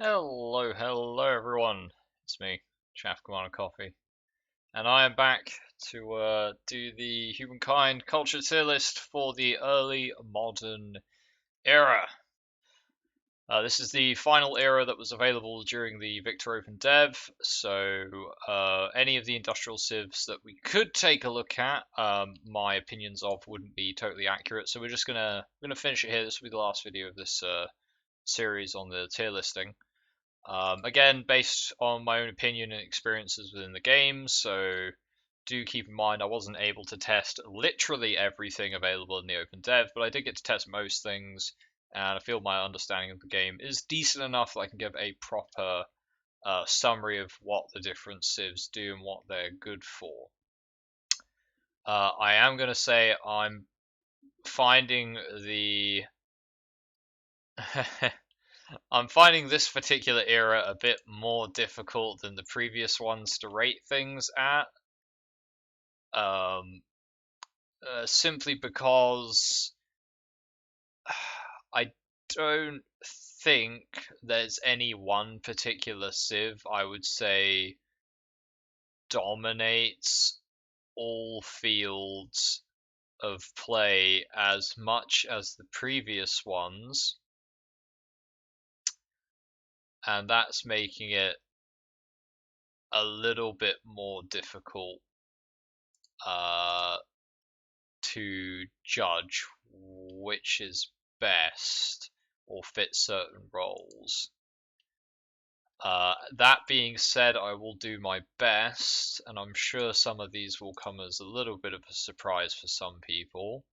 Hello everyone. It's me, Chaff Commander Coffee, and I am back to do the Humankind culture tier list for the early modern era. This is the final era that was available during the VictorOpendev, so any of the industrial civs that we could take a look at, my opinions of wouldn't be totally accurate. So we're just gonna finish it here. This will be the last video of this series on the tier listing. Again, based on my own opinion and experiences within the game, so do keep in mind I wasn't able to test literally everything available in the Opendev, but I did get to test most things, and I feel my understanding of the game is decent enough that I can give a proper summary of what the different civs do and what they're good for. I am going to say I'm finding the I'm finding this particular era a bit more difficult than the previous ones to rate things at. Simply because I don't think there's any one particular civ I would say dominates all fields of play as much as the previous ones, and that's making it a little bit more difficult to judge which is best or fit certain roles. That being said, I will do my best, and I'm sure some of these will come as a little bit of a surprise for some people.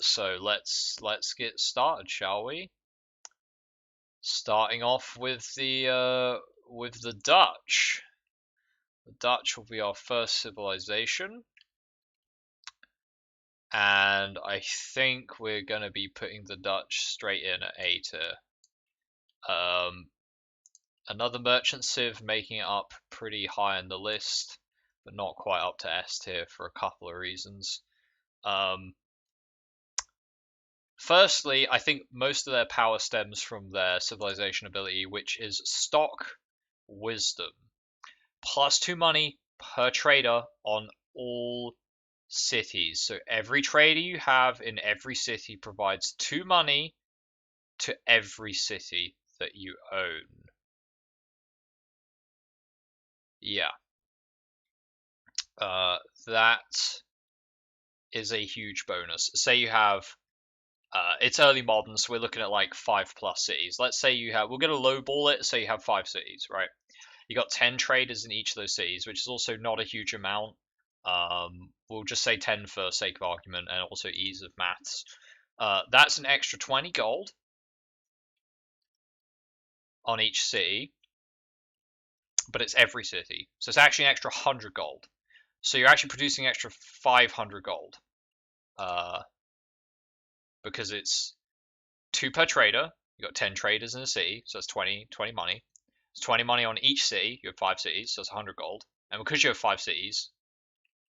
So let's get started, shall we? Starting off with the Dutch. The Dutch will be our first civilization, and I think we're going to be putting the Dutch straight in at A tier. Another merchant civ making it up pretty high on the list, but not quite up to S tier for a couple of reasons. Firstly, I think most of their power stems from their civilization ability, which is stock wisdom. +2 money per trader on all cities. So every trader you have in every city provides 2 money to every city that you own. Yeah. That is a huge bonus. Say you have, it's early modern, so we're looking at like 5+ cities. Let's say you have, we're going to lowball it, so you have 5 cities, right? You got 10 traders in each of those cities, which is also not a huge amount. We'll just say 10 for sake of argument and also ease of maths. That's an extra 20 gold on each city, but it's every city. So it's actually an extra 100 gold. So you're actually producing an extra 500 gold. Because it's 2 per trader. You got 10 traders in a city, so that's 20 money. It's 20 money on each city. You have 5 cities, so that's 100 gold. And because you have 5 cities,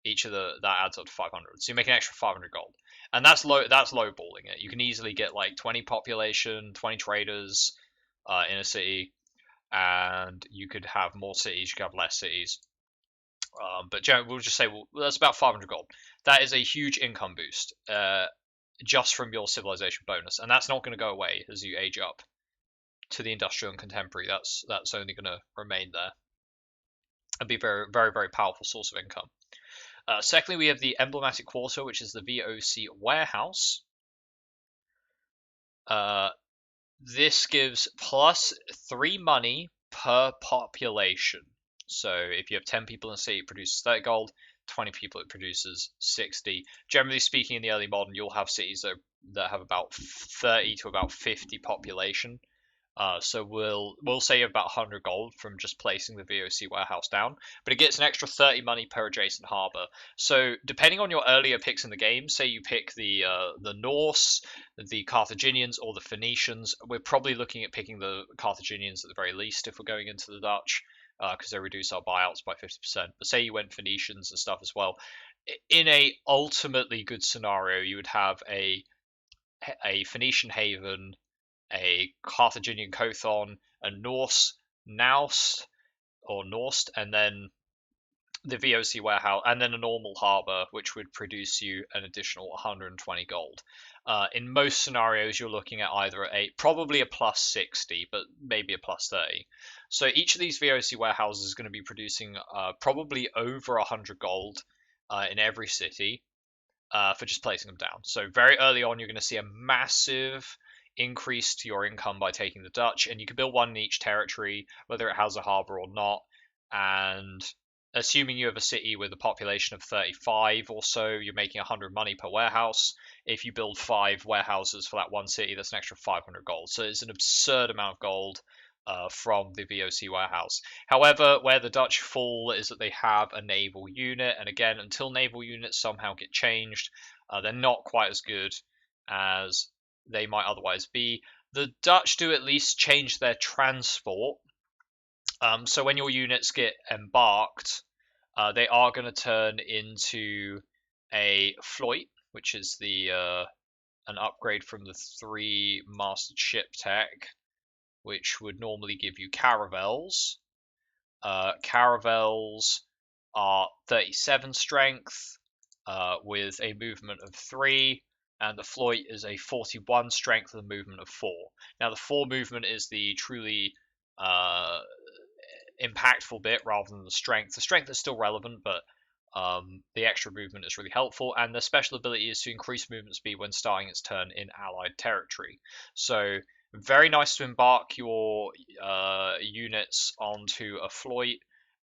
each of that adds up to 500. So you make an extra 500 gold, and that's lowballing it. You can easily get like 20 population, 20 traders in a city, and you could have more cities. You could have less cities. But generally, we'll just say that's about 500 gold. That is a huge income boost. Just from your civilization bonus, and that's not going to go away as you age up to the industrial and contemporary. That's only going to remain there and be very, very, very powerful source of income. Secondly, we have the emblematic quarter, which is the VOC warehouse. This gives +3 money per population. So if you have 10 people in a city, it produces 30 gold. 20 people, it produces 60. Generally speaking, in the early modern, you'll have cities that have about 30 to about 50 population. So we'll save about 100 gold from just placing the VOC warehouse down, but it gets an extra 30 money per adjacent harbor. So depending on your earlier picks in the game, say you pick the Norse, the Carthaginians, or the Phoenicians, we're probably looking at picking the Carthaginians at the very least if we're going into the Dutch, because they reduce our buyouts by 50%. But say you went Phoenicians and stuff as well. In a ultimately good scenario, you would have a a Phoenician haven, a Carthaginian Kothon, a Norse Naust or Norst, and then the VOC warehouse, and then a normal harbor, which would produce you an additional 120 gold. In most scenarios, you're looking at either probably a plus 60, but maybe a plus 30. So each of these VOC warehouses is going to be producing probably over 100 gold in every city for just placing them down. So very early on, you're going to see a massive increase to your income by taking the Dutch, and you can build one in each territory, whether it has a harbor or not. And assuming you have a city with a population of 35 or so, you're making 100 money per warehouse. If you build 5 warehouses for that one city, that's an extra 500 gold. So it's an absurd amount of gold from the VOC warehouse. However, where the Dutch fall is that they have a naval unit, and again, until naval units somehow get changed, they're not quite as good as they might otherwise be. The Dutch do at least change their transport. So when your units get embarked, they are going to turn into a Floyd, which is the an upgrade from the 3 mastered ship tech, which would normally give you caravels. Caravels are 37 strength with a movement of 3, and the Floyd is a 41 strength with a movement of 4. Now, the 4 movement is the truly impactful bit rather than the strength. The strength is still relevant, but the extra movement is really helpful, and the special ability is to increase movement speed when starting its turn in allied territory. So very nice to embark your units onto a Floyd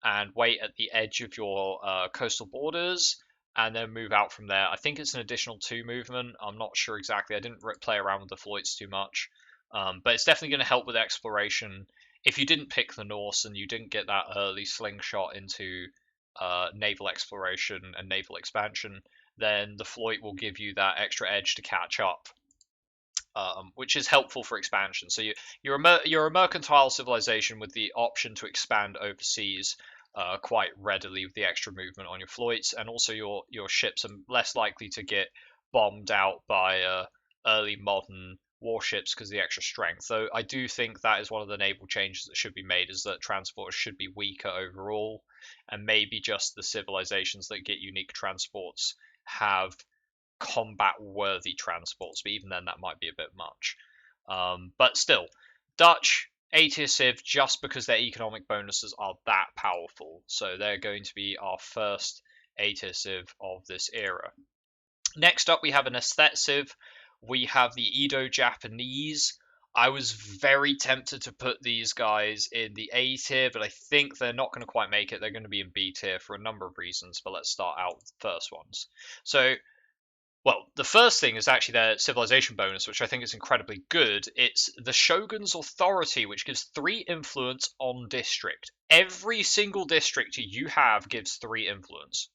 and wait at the edge of your coastal borders, and then move out from there. I think it's an additional 2 movement. I'm not sure exactly. I didn't play around with the Floyds too much, but it's definitely going to help with exploration. If you didn't pick the Norse and you didn't get that early slingshot into naval exploration and naval expansion, then the Floyd will give you that extra edge to catch up, which is helpful for expansion. So you're a mercantile civilization with the option to expand overseas quite readily with the extra movement on your Floyds, and also your ships are less likely to get bombed out by early modern warships because of the extra strength. So I do think that is one of the naval changes that should be made, is that transporters should be weaker overall, and maybe just the civilizations that get unique transports have combat worthy transports, but even then that might be a bit much. But still, Dutch A tier civ, just because their economic bonuses are that powerful. So they're going to be our first A tier civ of this era. Next up, we have an aesthetic civ. We have the Edo Japanese. I was very tempted to put these guys in the A tier, but I think they're not going to quite make it. They're going to be in B tier for a number of reasons, but let's start out with the first ones. So, well, the first thing is actually their civilization bonus, which I think is incredibly good. It's the Shogun's authority, which gives 3 influence on district. Every single district you have gives 3 influence.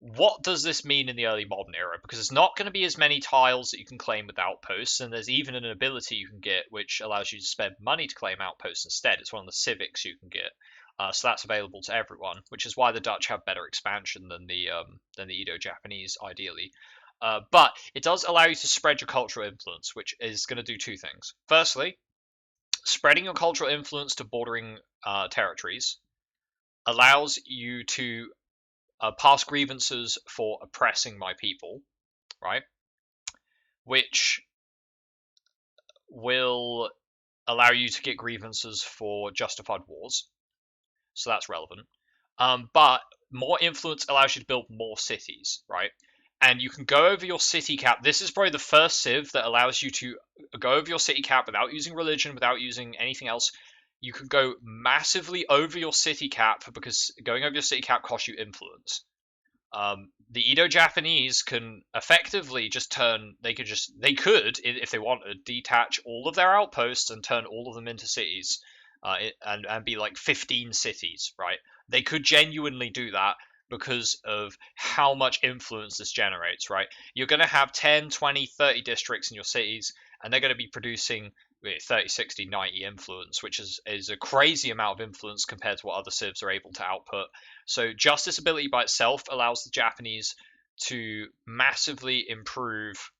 What does this mean in the early modern era? Because there's not going to be as many tiles that you can claim with outposts, and there's even an ability you can get which allows you to spend money to claim outposts instead. It's one of the civics you can get, so that's available to everyone, which is why the Dutch have better expansion than the Edo-Japanese, ideally. But it does allow you to spread your cultural influence, which is going to do 2 things. Firstly, spreading your cultural influence to bordering territories allows you to pass grievances for oppressing my people, right? Which will allow you to get grievances for justified wars. So that's relevant. But more influence allows you to build more cities, right? And you can go over your city cap. This is probably the first civ that allows you to go over your city cap without using religion, without using anything else. You can go massively over your city cap because going over your city cap costs you influence. The Edo-Japanese can effectively just turn. They could, if they wanted, detach all of their outposts and turn all of them into cities, and be like 15 cities, right? They could genuinely do that because of how much influence this generates, right? You're going to have 10, 20, 30 districts in your cities, and they're going to be producing 30, 60, 90 influence, which is a crazy amount of influence compared to what other civs are able to output. So just this ability by itself allows the Japanese to massively improve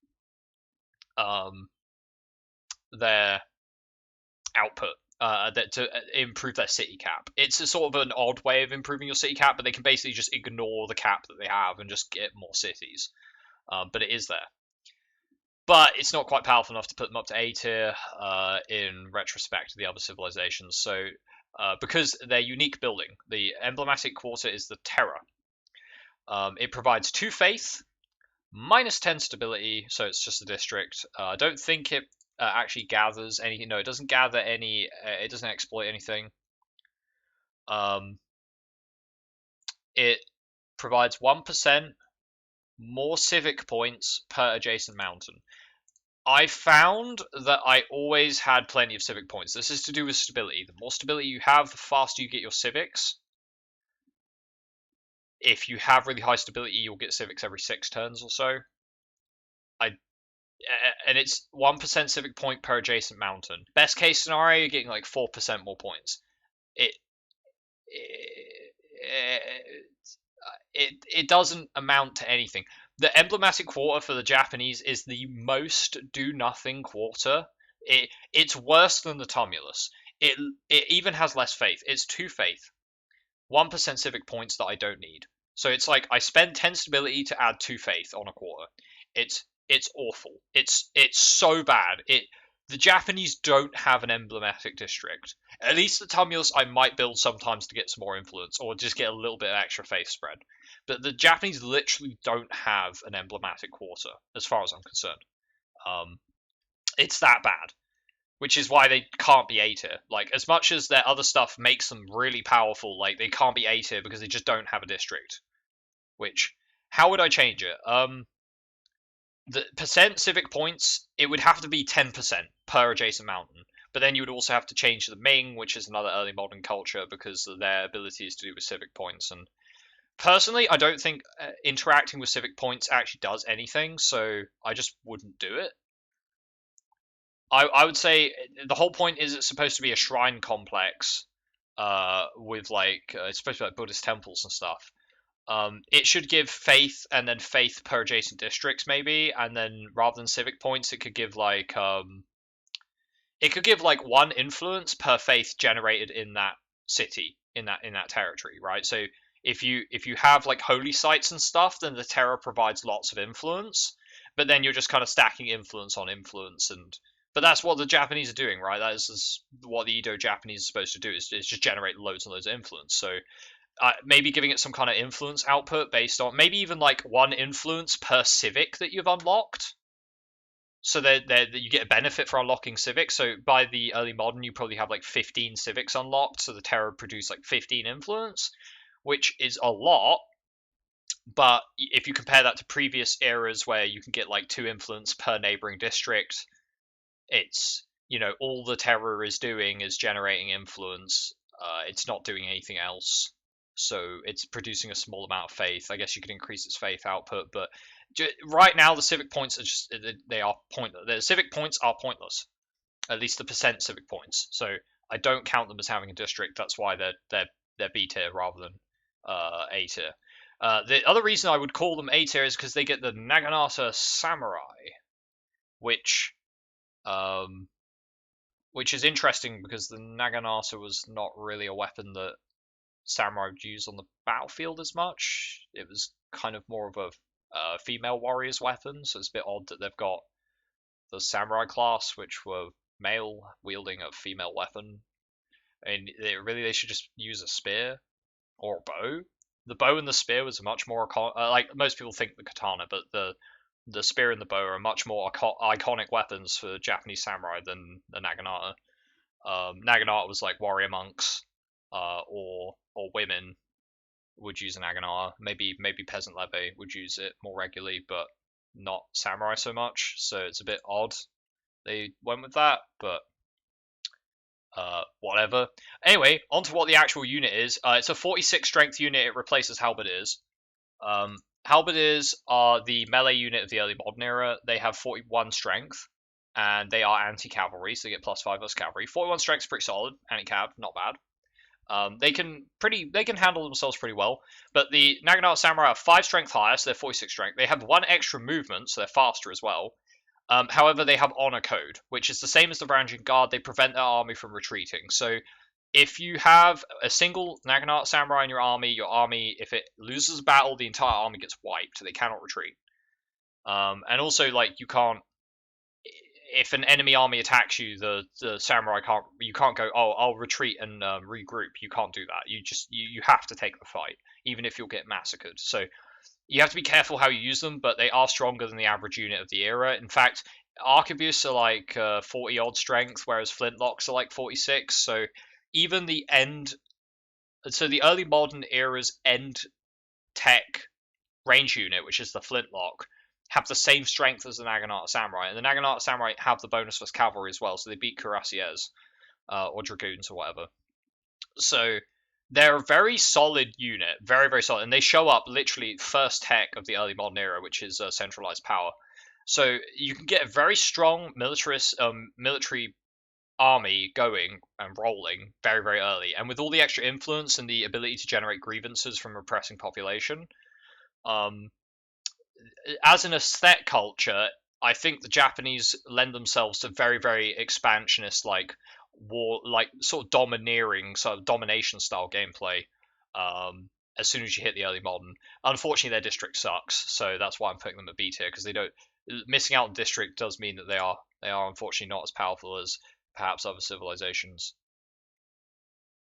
their output to improve their city cap. It's a sort of an odd way of improving your city cap, but they can basically just ignore the cap that they have and just get more cities. But it is there. But it's not quite powerful enough to put them up to A tier in retrospect to the other civilizations. So because they're unique building, the emblematic quarter is the Terror. It provides 2 faith, minus 10 stability, so it's just a district. I don't think it actually gathers any. No, it doesn't gather any. It doesn't exploit anything. It provides 1% more civic points per adjacent mountain. I found that I always had plenty of civic points. This is to do with stability. The more stability you have, the faster you get your civics. If you have really high stability, you'll get civics every 6 turns or so. And it's 1% civic point per adjacent mountain. Best case scenario, you're getting like 4% more points. It doesn't amount to anything. The emblematic quarter for the Japanese is the most do-nothing quarter. It's worse than the tumulus. It even has less faith. It's 2 faith, 1% civic points that I don't need. So it's like I spend 10 stability to add 2 faith on a quarter. It's awful. It's so bad. The Japanese don't have an emblematic district. At least the tumulus I might build sometimes to get some more influence, or just get a little bit of extra faith spread. But the Japanese literally don't have an emblematic quarter, as far as I'm concerned. It's that bad, which is why they can't be A tier. Like, as much as their other stuff makes them really powerful, like, they can't be A tier because they just don't have a district. Which, how would I change it? The percent civic points, it would have to be 10% per adjacent mountain. But then you would also have to change the Ming, which is another early modern culture, because of their abilities to do with civic points. And personally, I don't think interacting with civic points actually does anything, so I just wouldn't do it. I would say the whole point is it's supposed to be a shrine complex with like it's supposed to be like Buddhist temples and stuff. It should give faith and then faith per adjacent districts maybe, and then rather than civic points, it could give like 1 influence per faith generated in that city, in that territory, right? So if you have like holy sites and stuff, then the Terror provides lots of influence, but then you're just kind of stacking influence on influence. But that's what the Japanese are doing, right? That is what the Edo Japanese are supposed to do, is just generate loads and loads of influence. So maybe giving it some kind of influence output based on maybe even like 1 influence per civic that you've unlocked, so that you get a benefit for unlocking civics. So by the early modern, you probably have like 15 civics unlocked, so the Terror produced like 15 influence, which is a lot. But if you compare that to previous eras where you can get like 2 influence per neighboring district, it's, all the Terror is doing is generating influence. It's not doing anything else. So it's producing a small amount of faith. I guess you could increase its faith output, but right now the civic points are they are pointless. The civic points are pointless. At least the percent civic points. So I don't count them as having a district. That's why they're B tier rather than A tier. The other reason I would call them A tier is because they get the Naginata Samurai, which is interesting because the Naginata was not really a weapon that samurai would use on the battlefield as much. It was kind of more of a female warrior's weapon, so it's a bit odd that they've got the samurai class, which were male wielding a female weapon. And they should just use a spear or a bow. The bow and the spear was much more like most people think the katana, but the spear and the bow are much more iconic weapons for Japanese samurai than the Naginata. Naginata was like warrior monks or women would use a Naginata. Maybe peasant levy would use it more regularly, but not samurai so much. So it's a bit odd they went with that, but whatever. Anyway, on to what the actual unit is. It's a 46 strength unit. It replaces Halberders. Halberders are the melee unit of the early modern era. They have 41 strength, and they are anti-cavalry, so they get +5 versus cavalry. 41 strength is pretty solid. Anti-cav, not bad. They can handle themselves pretty well. But the Naginata Samurai are 5 strength higher, so they're 46 strength. They have 1 extra movement, so they're faster as well. However, they have honor code, which is the same as the Ranjin Guard. They prevent their army from retreating. So if you have a single Naginata samurai in your army, if it loses a battle, the entire army gets wiped. They cannot retreat. And also, like, you can't. If an enemy army attacks you, the samurai can't. You can't go, oh, I'll retreat and regroup. You can't do that. You have to take the fight, even if you'll get massacred. So you have to be careful how you use them, but they are stronger than the average unit of the era. In fact, arquebus are like 40 odd strength, whereas flintlocks are like 46. So even the early modern era's end tech range unit, which is the flintlock, have the same strength as the Naginata Samurai, and the Naginata Samurai have the bonus for cavalry as well, so they beat cuirassiers or dragoons or whatever. So they're a very solid unit, very, very solid, and they show up literally first tech of the early modern era, which is centralized power. So you can get a very strong military army going and rolling very, very early, and with all the extra influence and the ability to generate grievances from oppressing population, as an aesthetic culture, I think the Japanese lend themselves to very, very expansionist, like war, like sort of domineering, sort of domination style gameplay. As soon as you hit the early modern, unfortunately, their district sucks, so that's why I'm putting them at B tier because they don't. Missing out on district does mean that they are unfortunately not as powerful as perhaps other civilizations.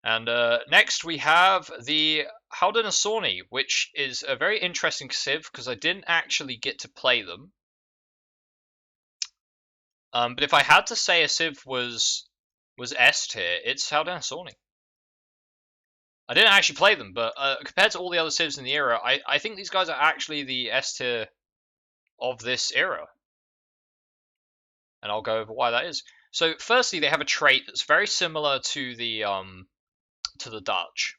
And next we have the Haudenosaunee, which is a very interesting civ because I didn't actually get to play them. But if I had to say a civ was S tier, it's Haudenosaunee. I didn't actually play them, but compared to all the other civs in the era, I think these guys are actually the S tier of this era. And I'll go over why that is. So firstly, they have a trait that's very similar to the Dutch,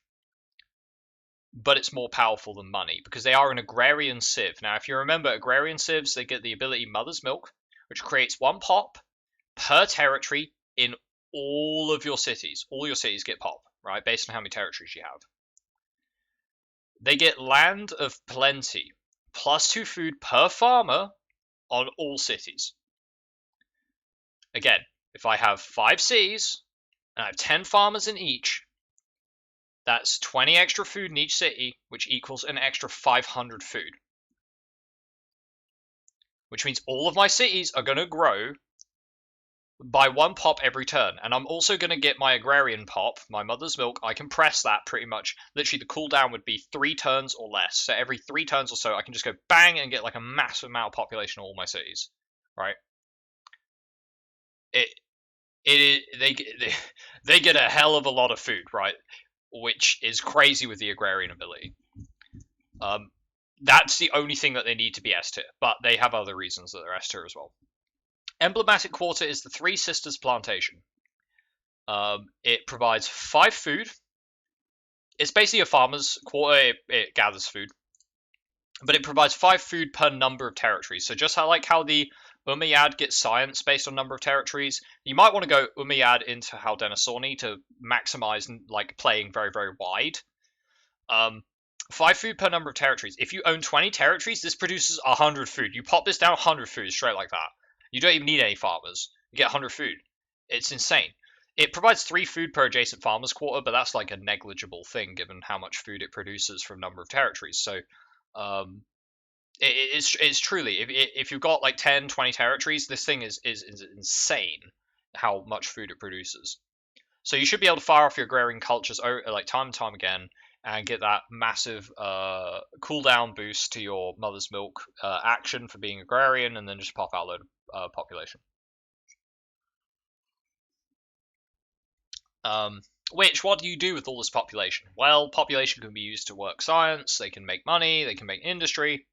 but it's more powerful than money because they are an agrarian civ. Now, if you remember, agrarian civs, they get the ability Mother's Milk, which creates one pop per territory in all of your cities. All your cities get pop, right, based on how many territories you have. They get Land of Plenty, +2 food per farmer on all cities. Again, if I have 5 cities and I have 10 farmers in each, that's 20 extra food in each city, which equals an extra 500 food. Which means all of my cities are going to grow by 1 pop every turn. And I'm also going to get my agrarian pop, my Mother's Milk. I can press that pretty much. Literally, the cooldown would be 3 turns or less. So every 3 turns or so, I can just go bang and get like a massive amount of population in all my cities. Right? They get a hell of a lot of food, right? Which is crazy with the agrarian ability. That's the only thing that they need to be S tier, but they have other reasons that they're S tier as well. Emblematic Quarter is the Three Sisters Plantation. It provides 5 food. It's basically a farmer's quarter. It gathers food, but it provides 5 food per number of territories. So just like how the Umayyad gets science based on number of territories, you might want to go Umayyad into Haudenosaunee to maximize like playing very, very wide. 5 food per number of territories. If you own 20 territories, this produces 100 food. You pop this down 100 food straight like that. You don't even need any farmers. You get 100 food. It's insane. It provides 3 food per adjacent farmer's quarter, but that's like a negligible thing given how much food it produces from number of territories. So it's truly, if you've got like 10, 20 territories, this thing is insane how much food it produces. So you should be able to fire off your agrarian cultures like time and time again and get that massive cooldown boost to your Mother's Milk action for being agrarian, and then just pop out a load of population. What do you do with all this population? Well, population can be used to work science, they can make money, they can make industry,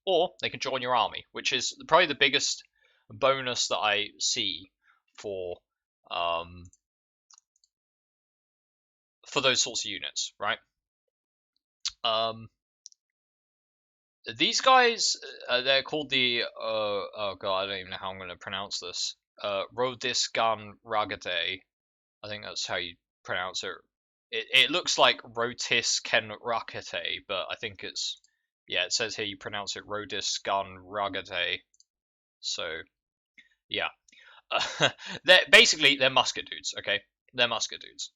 or they can join your army, which is probably the biggest bonus that I see for those sorts of units, right? These guys, they're called the, oh god, I don't even know how I'm going to pronounce this. Rodisgan Ragate. I think that's how you pronounce it. It looks like Rotisken Rakate, but I think it's, yeah, it says here you pronounce it Rodisgan Ragate. So yeah, they're musket dudes. Okay, they're musket dudes.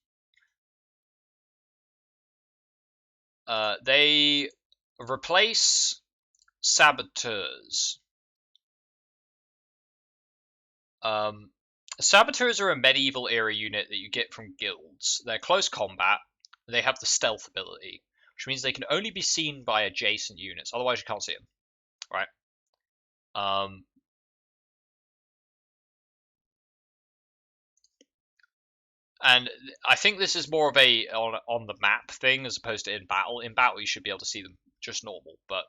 They replace saboteurs. Um, Saboteurs are a medieval era unit that you get from guilds. They're close combat. They have the stealth ability, which means they can only be seen by adjacent units. Otherwise, you can't see them. Right. Um, and I think this is more of a on the map thing as opposed to in battle. In battle, you should be able to see them just normal, but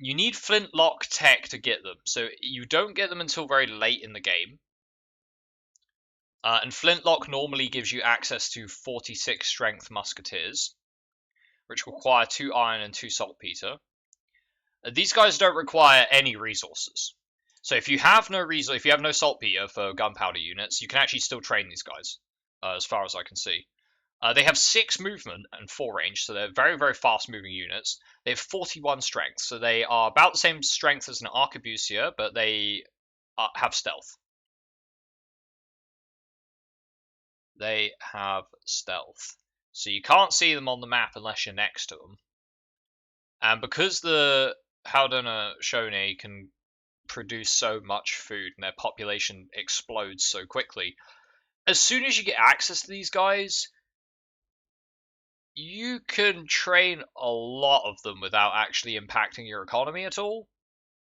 you need flintlock tech to get them. So you don't get them until very late in the game. And flintlock normally gives you access to 46 strength musketeers, which require 2 iron and 2 saltpeter. These guys don't require any resources. So if you have no saltpeter for gunpowder units, you can actually still train these guys, as far as I can see. They have 6 movement and 4 range, so they're very, very fast moving units. They have 41 strength, so they are about the same strength as an arquebusier, but they have stealth. They have stealth. So you can't see them on the map unless you're next to them. And because the Haudenosaunee can produce so much food and their population explodes so quickly, as soon as you get access to these guys, you can train a lot of them without actually impacting your economy at all.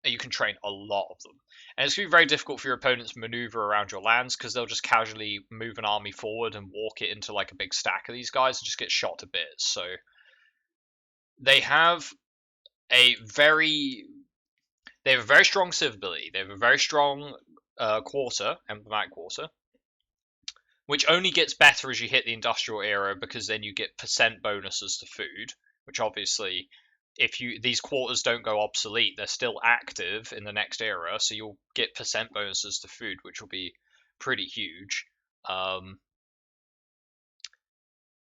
And you can train a lot of them. And it's going to be very difficult for your opponents to maneuver around your lands because they'll just casually move an army forward and walk it into like a big stack of these guys and just get shot to bits. So they have a very they have a very strong civ ability. They have a very strong quarter, emblematic quarter, which only gets better as you hit the industrial era because then you get percent bonuses to food, which obviously if these quarters don't go obsolete, they're still active in the next era, so you'll get percent bonuses to food, which will be pretty huge.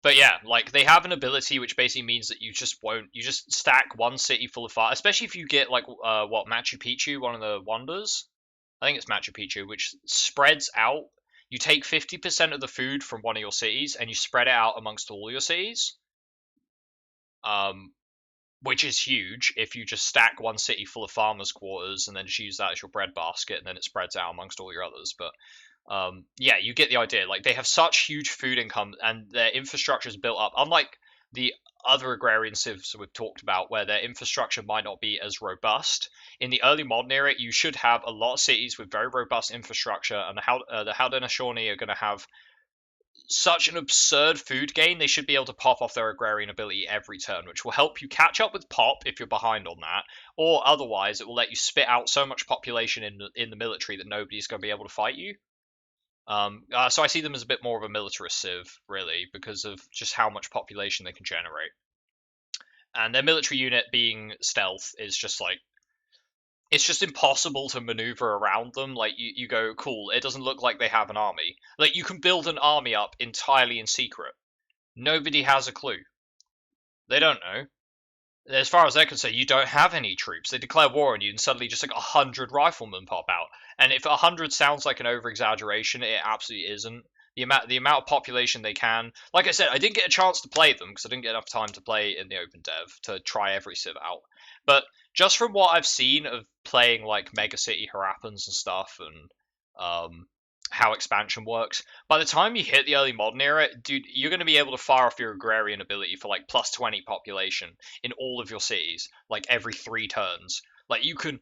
But yeah, like they have an ability which basically means that you just stack one city full of fire, especially if you get like Machu Picchu, one of the wonders. I think it's Machu Picchu, which spreads out. You take 50% of the food from one of your cities and you spread it out amongst all your cities. Um, which is huge if you just stack one city full of farmers' quarters and then just use that as your bread basket and then it spreads out amongst all your others. But yeah, you get the idea. Like they have such huge food income and their infrastructure is built up. Unlike the other agrarian civs we've talked about, where their infrastructure might not be as robust. In the early modern era, you should have a lot of cities with very robust infrastructure, and the Haudenosaunee are going to have such an absurd food gain. They should be able to pop off their agrarian ability every turn, which will help you catch up with pop if you're behind on that, or otherwise it will let you spit out so much population in the military that nobody's going to be able to fight you. So I see them as a bit more of a militarist civ, really, because of just how much population they can generate. And their military unit being stealth is just like it's just impossible to maneuver around them. Like you go, cool, it doesn't look like they have an army. Like you can build an army up entirely in secret. Nobody has a clue. They don't know. As far as they're concerned, you don't have any troops. They declare war on you, and suddenly just like 100 riflemen pop out. And if 100 sounds like an over exaggeration, it absolutely isn't. The amount of population they can. Like I said, I didn't get a chance to play them because I didn't get enough time to play in the open dev to try every civ out. But just from what I've seen of playing like Mega City Harappans and stuff, and how expansion works. By the time you hit the early modern era, dude, you're going to be able to fire off your agrarian ability for like plus 20 population in all of your cities, like every 3 turns. Like you can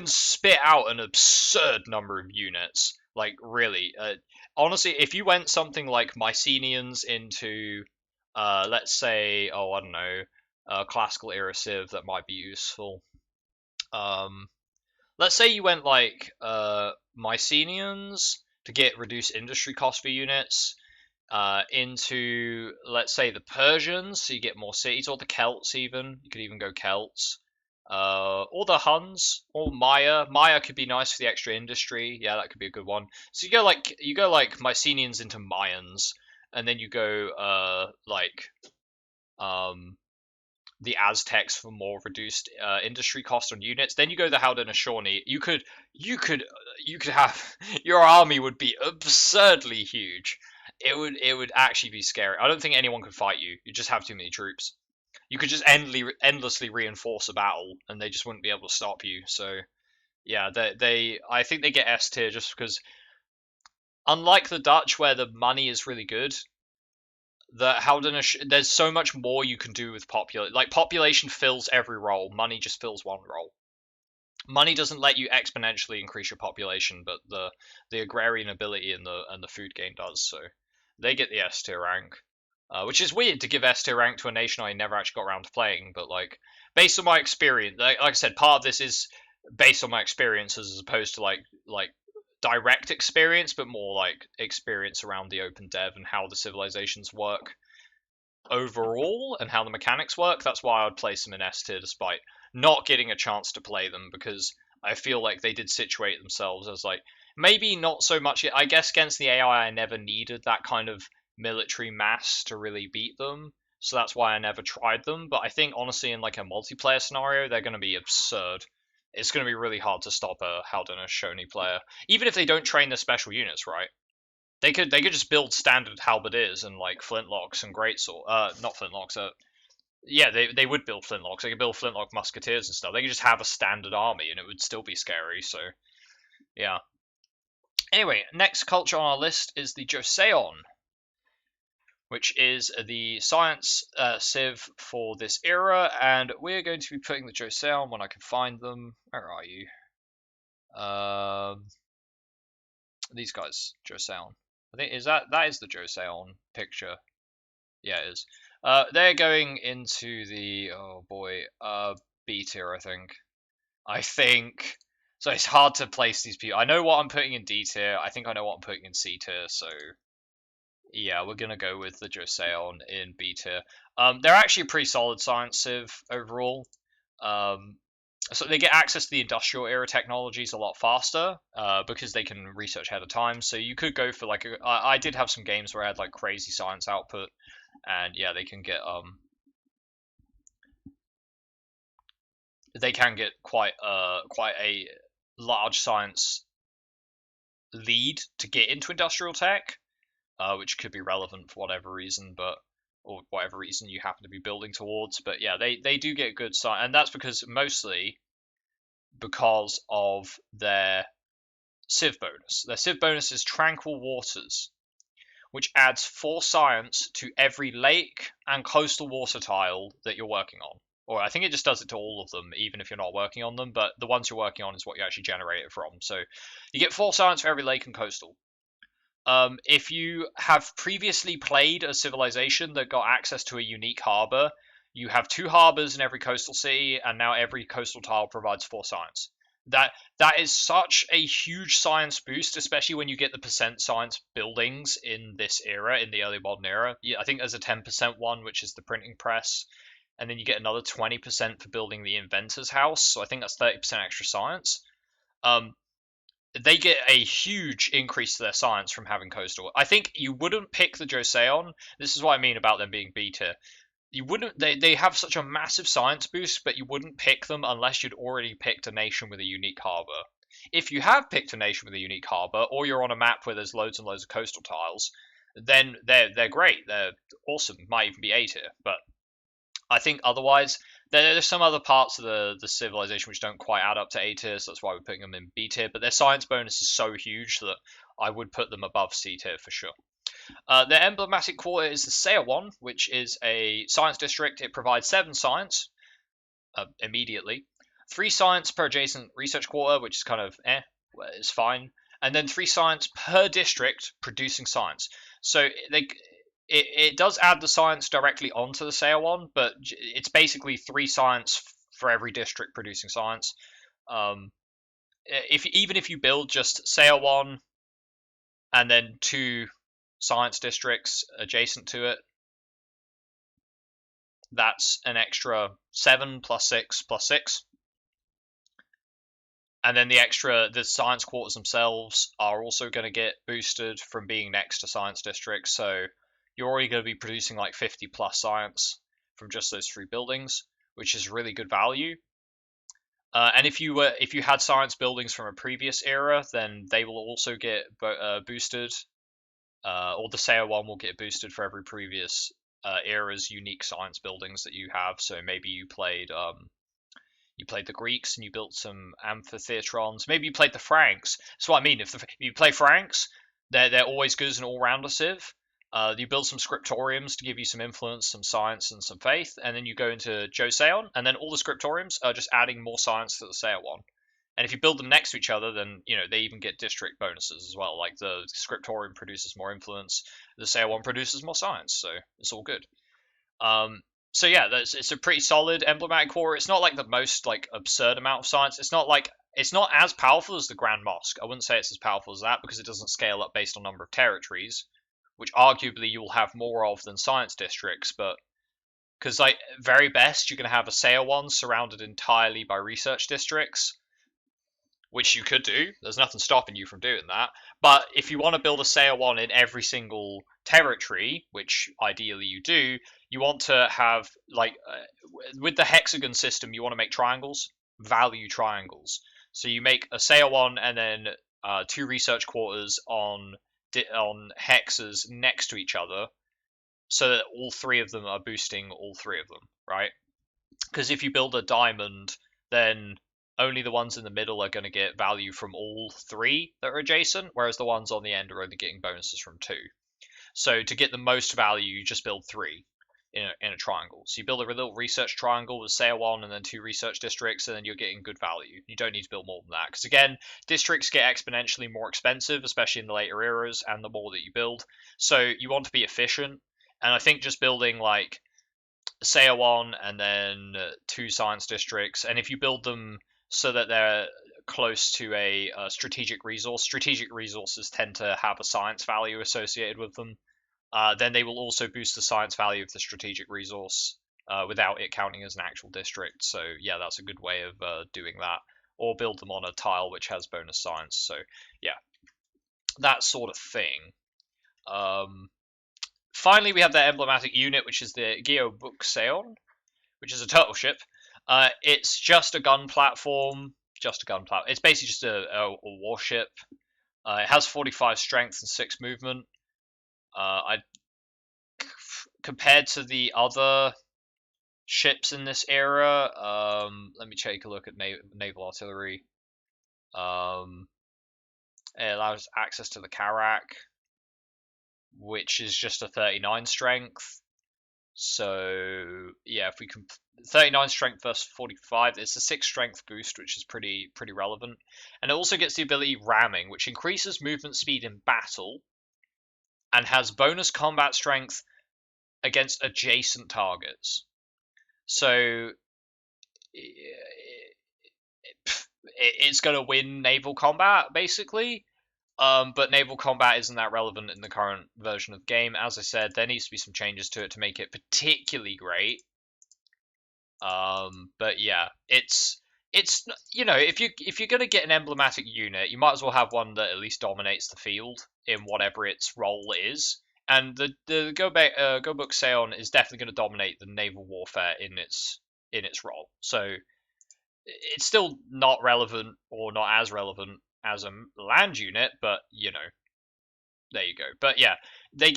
spit out an absurd number of units. Like really, honestly, if you went something like Mycenaeans into, let's say, oh I don't know, classical era civ that might be useful. Um, let's say you went like Mycenaeans to get reduced industry cost for units, into let's say the Persians, so you get more cities, or the Celts even. You could even go Celts, or the Huns, or Maya. Maya could be nice for the extra industry. Yeah, that could be a good one. So you go like Mycenaeans into Mayans, and then you go like um the Aztecs for more reduced industry cost on units. Then you go the Haudenosaunee. You could have your army would be absurdly huge. It would actually be scary. I don't think anyone could fight you. You just have too many troops. You could just endlessly reinforce a battle, and they just wouldn't be able to stop you. So yeah, I think they get S tier just because, unlike the Dutch, where the money is really good, there's so much more you can do with population. Like, population fills every role. Money just fills one role. Money doesn't let you exponentially increase your population, but the agrarian ability and the food gain does. So they get the S tier rank, which is weird to give S tier rank to a nation I never actually got around to playing. But like, based on my experience, like I said, part of this is based on my experiences as opposed to like direct experience, but more like experience around the Opendev and how the civilizations work overall and how the mechanics work. That's why I'd place them in S tier despite not getting a chance to play them, because I feel like they did situate themselves as like, maybe not so much. I guess against the AI, I never needed that kind of military mass to really beat them, so that's why I never tried them. But I think honestly, in like a multiplayer scenario, they're going to be absurd. It's going to be really hard to stop a Haudenosaunee player, even if they don't train their special units right. They could just build standard halberdiers and like flintlocks and greatsword. Not flintlocks. Yeah, they would build flintlocks. They could build flintlock musketeers and stuff. They could just have a standard army and it would still be scary. So yeah. Anyway, next culture on our list is the Joseon, which is the science civ for this era, and we're going to be putting the Joseon when I can find them. Where are you? These guys, Joseon. I think that is the Joseon picture. Yeah, it is. They're going into the, oh boy, B tier, I think. So. It's hard to place these people. I know what I'm putting in D tier. I think I know what I'm putting in C tier. So yeah, we're gonna go with the Joseon in B tier. They're actually a pretty solid science civ overall. Um, so they get access to the industrial era technologies a lot faster because they can research ahead of time. So you could go for like I did have some games where I had like crazy science output, and yeah, they can get quite a large science lead to get into industrial tech, which could be relevant for whatever reason, or whatever reason you happen to be building towards. But yeah, they do get good science, and that's mostly because of their civ bonus. Their civ bonus is Tranquil Waters, which adds 4 science to every lake and coastal water tile that you're working on. Or I think it just does it to all of them, even if you're not working on them, but the ones you're working on is what you actually generate it from. So you get 4 science for every lake and coastal. If you have previously played a civilization that got access to a unique harbor, you have 2 harbors in every coastal city, and now every coastal tile provides 4 science. That is such a huge science boost, especially when you get the percent science buildings in this era, in the early modern era. Yeah, I think there's a 10% one, which is the printing press, and then you get another 20% for building the inventor's house. So I think that's 30% extra science. They get a huge increase to their science from having coastal. I think you wouldn't pick the Joseon. This is what I mean about them being B tier. You wouldn't. They have such a massive science boost, but you wouldn't pick them unless you'd already picked a nation with a unique harbor. If you have picked a nation with a unique harbor, or you're on a map where there's loads and loads of coastal tiles, then they're great. They're awesome. Might even be A tier, but I think otherwise, there's some other parts of the civilization which don't quite add up to A tier, so that's why we're putting them in B tier. But their science bonus is so huge that I would put them above C tier for sure. Their emblematic quarter is the Seowon, which is a science district. It provides 7 science immediately, 3 science per adjacent research quarter, which is kind of it's fine, and then 3 science per district producing science. So it does add the science directly onto the Seowon, but it's basically 3 science for every district producing science. Even if you build just Seowon and then 2 science districts adjacent to it, that's an extra 7 plus 6 plus 6. And then the science quarters themselves are also going to get boosted from being next to science districts. So you're already going to be producing like 50 plus science from just those 3 buildings, which is really good value. And if you had science buildings from a previous era, then they will also get boosted, or the Sail one will get boosted for every previous era's unique science buildings that you have. So maybe you played the Greeks and you built some amphitheatrons. Maybe you played the Franks. That's what I mean. If you play Franks, they're always good as an all-rounder civ. You build some scriptoriums to give you some influence, some science, and some faith, and then you go into Joseon, and then all the scriptoriums are just adding more science to the Sail one. And if you build them next to each other, then they even get district bonuses as well. Like the scriptorium produces more influence, the Sail one produces more science, so it's all good. So yeah, it's a pretty solid emblematic core. It's not like the most like absurd amount of science. It's not as powerful as the Grand Mosque. I wouldn't say it's as powerful as that because it doesn't scale up based on number of territories, which arguably you will have more of than science districts. But because like very best, you're going to have a Sail one surrounded entirely by research districts, which you could do. There's nothing stopping you from doing that. But if you want to build a Sail one in every single territory, which ideally you do, you want to have, like, with the hexagon system, you want to make triangles, value triangles. So you make a Sail one and then 2 research quarters on hexes next to each other, so that all 3 of them are boosting all 3 of them, right? Because if you build a diamond, then only the ones in the middle are going to get value from all 3 that are adjacent, whereas the ones on the end are only getting bonuses from 2. So to get the most value, you just build 3 in a triangle. So you build a little research triangle with Sail 1 and then 2 research districts, and then you're getting good value. You don't need to build more than that. Because again, districts get exponentially more expensive, especially in the later eras, and the more that you build. So you want to be efficient. And I think just building like Sail 1 and then 2 science districts, and if you build them so that they're close to a strategic resource. Strategic resources tend to have a science value associated with them. Then they will also boost the science value of the strategic resource without it counting as an actual district. So yeah, that's a good way of doing that. Or build them on a tile which has bonus science. So yeah, that sort of thing. Finally, we have the emblematic unit, which is the Geobukseon, which is a turtle ship. It's just a gun platform. It's basically just a warship. It has 45 strength and 6 movement. Compared to the other ships in this era, let me take a look at Naval Artillery. It allows access to the Karak, which is just a 39 strength. So yeah, if we can 39 strength versus 45, it's a 6 strength boost, which is pretty relevant. And it also gets the ability ramming, which increases movement speed in battle and has bonus combat strength against adjacent targets. So it's going to win naval combat basically. But naval combat isn't that relevant in the current version of the game. As I said, there needs to be some changes to it to make it particularly great. But yeah, it's if you're gonna get an emblematic unit, you might as well have one that at least dominates the field in whatever its role is. And the Gobukseon is definitely going to dominate the naval warfare in its role. So it's still not relevant or not as relevant as a land unit, but there you go. But yeah, they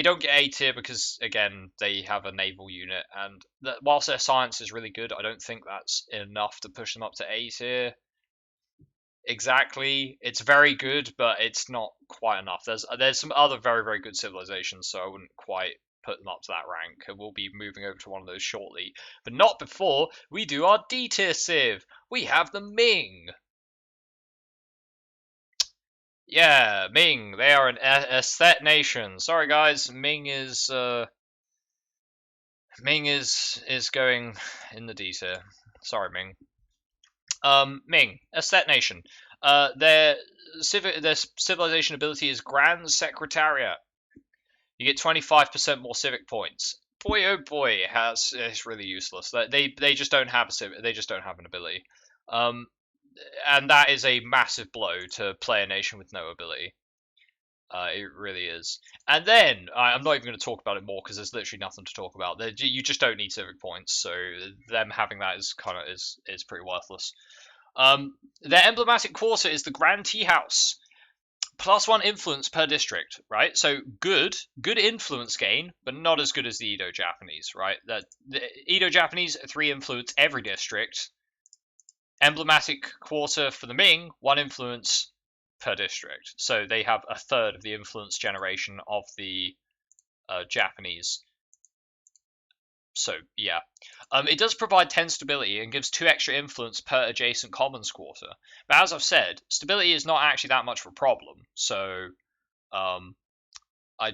don't get A tier because again they have a naval unit, and whilst their science is really good, I don't think that's enough to push them up to A tier. Exactly, it's very good, but it's not quite enough. There's some other very good civilizations, so I wouldn't quite put them up to that rank. And we'll be moving over to one of those shortly, but not before we do our D tier civ. We have the Ming. Yeah, Ming. They are an aesthete nation. Sorry, guys. Ming is going in the D tier. Sorry, Ming. Ming, aesthete nation. Their civilization ability is Grand Secretariat. You get 25% more civic points. Boy, oh boy, it's really useless. They just don't have they just don't have an ability. And that is a massive blow to play a nation with no ability. It really is. And then I'm not even going to talk about it more because there's literally nothing to talk about. You just don't need civic points, so them having that is kind of is pretty worthless. Their emblematic quarter is the Grand Tea House. +1 influence per district, right? So good influence gain, but not as good as the Edo-Japanese, right? The Edo-Japanese 3 influence every district. Emblematic quarter for the Ming, 1 influence per district. So they have a third of the influence generation of the Japanese. So yeah, it does provide 10 stability and gives 2 extra influence per adjacent commons quarter. But as I've said, stability is not actually that much of a problem. So um, I,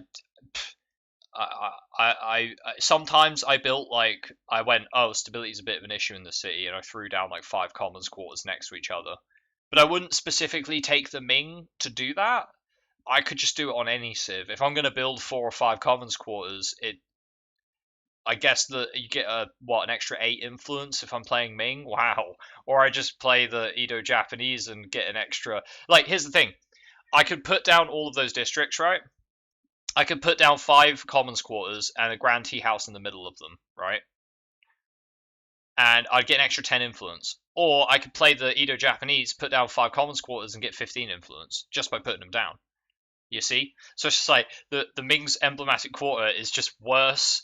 I sometimes I built like I went, oh, stability is a bit of an issue in the city, and I threw down like 5 commons quarters next to each other. But I wouldn't specifically take the Ming to do that. I could just do it on any civ. If I'm going to build 4 or 5 commons quarters, I guess that you get an extra 8 influence if I'm playing Ming. Wow. Or I just play the Edo Japanese and get an extra. Like, here's the thing: I could put down all of those districts, right? I could put down 5 commons quarters and a Grand Tea House in the middle of them, right? And I'd get an extra 10 influence. Or I could play the Edo Japanese, put down 5 commons quarters, and get 15 influence just by putting them down. You see? So it's just like the Ming's emblematic quarter is just worse.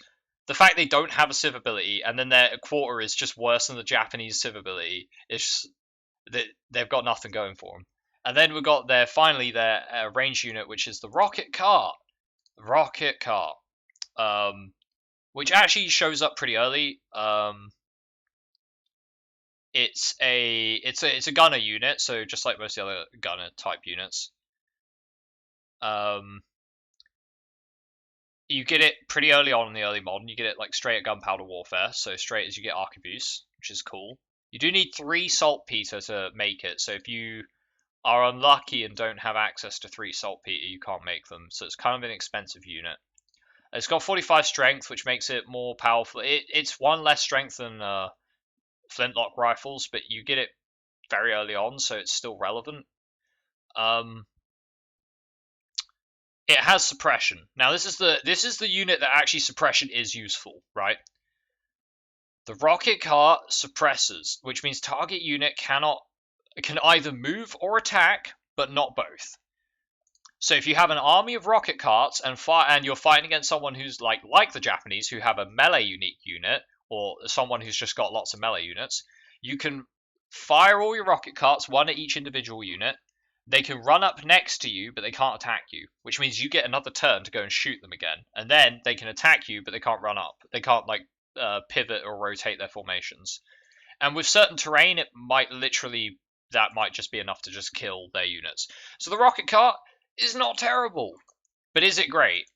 The fact they don't have a civ ability and then their quarter is just worse than the Japanese civ ability is just, they've got nothing going for them. And then we've got their range unit, which is the rocket cart. Rocket cart, which actually shows up pretty early. It's a gunner unit, so just like most of the other gunner type units. You get it pretty early on in the early modern. You get it like straight at gunpowder warfare, so straight as you get arquebus, which is cool. You do need 3 saltpeter to make it, so if you are unlucky and don't have access to 3 saltpeter, you can't make them. So it's kind of an expensive unit. It's got 45 strength, which makes it more powerful. It's 1 less strength than flintlock rifles, but you get it very early on, so it's still relevant. It has suppression. Now this is the unit that actually suppression is useful, right? The rocket cart suppresses, which means target unit can either move or attack, but not both. So if you have an army of rocket carts and you're fighting against someone who's like the Japanese, who have a melee unique unit, or someone who's just got lots of melee units, you can fire all your rocket carts, 1 at each individual unit. They can run up next to you, but they can't attack you, which means you get another turn to go and shoot them again. And then they can attack you, but they can't run up. They can't pivot or rotate their formations. And with certain terrain, that might just be enough to just kill their units. So the rocket cart is not terrible, but is it great?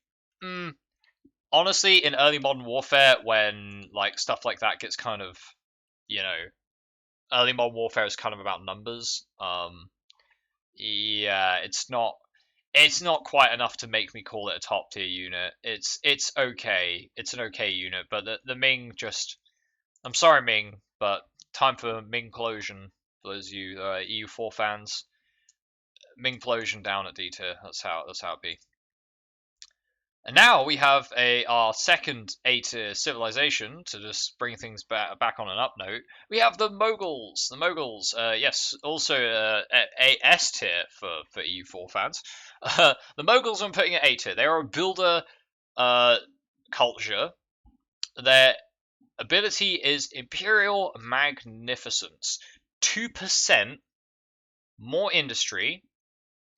Honestly, in early modern warfare, when like stuff like that gets kind of, early modern warfare is kind of about numbers. Yeah, it's not quite enough to make me call it a top tier unit. It's okay. It's an okay unit, but the Ming just, I'm sorry Ming, but time for Mingplosion for those of you EU4 fans. Mingplosion down at D tier. That's how it be. And now we have our second A tier civilization to just bring things back on an up note. We have the Moguls. The Moguls, yes, also a S tier for EU4 fans. The Moguls I'm putting at A tier. They are a builder culture. Their ability is Imperial Magnificence. 2% more industry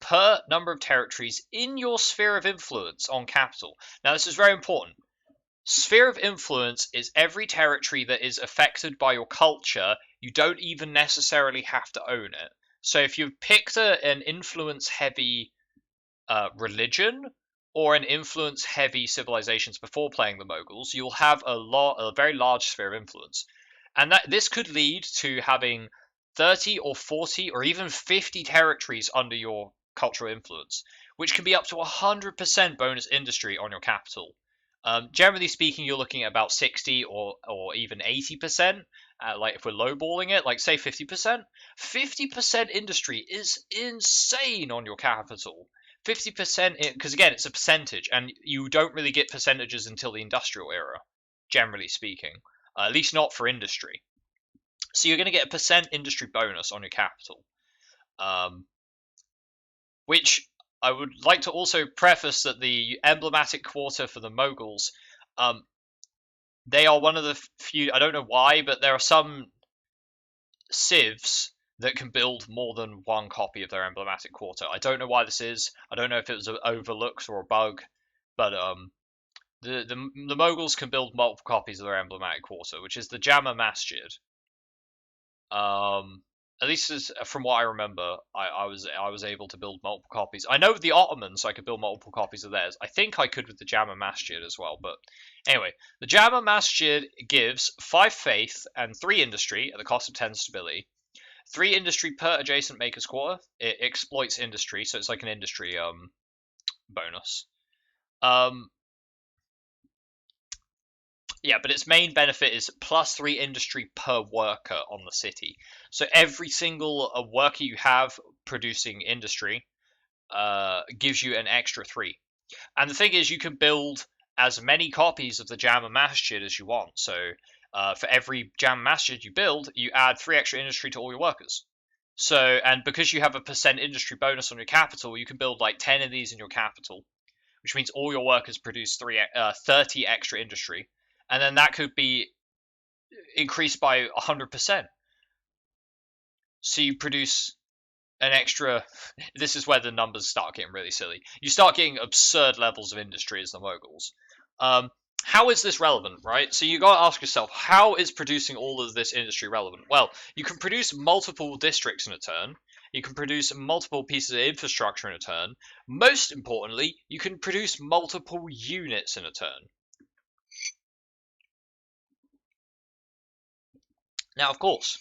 per number of territories in your sphere of influence on capital. Now, this is very important. Sphere of influence is every territory that is affected by your culture. You don't even necessarily have to own it. So if you've picked an influence-heavy religion or an influence-heavy civilizations before playing the Moguls, you'll have a very large sphere of influence. And this could lead to having 30 or 40 or even 50 territories under your cultural influence, which can be up to 100% bonus industry on your capital. Generally speaking, you're looking at about 60 or even 80%. Like if we're lowballing it, like say 50%. 50% industry is insane on your capital. 50%, because again, it's a percentage, and you don't really get percentages until the industrial era, generally speaking. At least not for industry. So you're going to get a percent industry bonus on your capital, which I would like to also preface that the emblematic quarter for the Moguls, they are one of the few, I don't know why, but there are some civs that can build more than one copy of their emblematic quarter. I don't know why this is. I don't know if it was overlooked or a bug, but the Moguls can build multiple copies of their emblematic quarter, which is the Jama Masjid. At least from what I remember, I was able to build multiple copies. I know with the Ottomans I could build multiple copies of theirs. I think I could with the Jama Masjid as well. But anyway, the Jama Masjid gives 5 faith and 3 industry at the cost of 10 stability. 3 industry per adjacent maker's quarter. It exploits industry, so it's like an industry bonus. Yeah, but its main benefit is plus 3 industry per worker on the city. So every single worker you have producing industry gives you an extra 3. And the thing is, you can build as many copies of the Jama Masjid as you want. So for every Jama Masjid you build, you add 3 extra industry to all your workers. So, and because you have a percent industry bonus on your capital, you can build like 10 of these in your capital, which means all your workers produce 30 extra industry. And then that could be increased by 100%. So you produce an extra. This is where the numbers start getting really silly. You start getting absurd levels of industry as the Moguls. How is this relevant, right? So you got to ask yourself, how is producing all of this industry relevant? Well, you can produce multiple districts in a turn. You can produce multiple pieces of infrastructure in a turn. Most importantly, you can produce multiple units in a turn. Now, of course,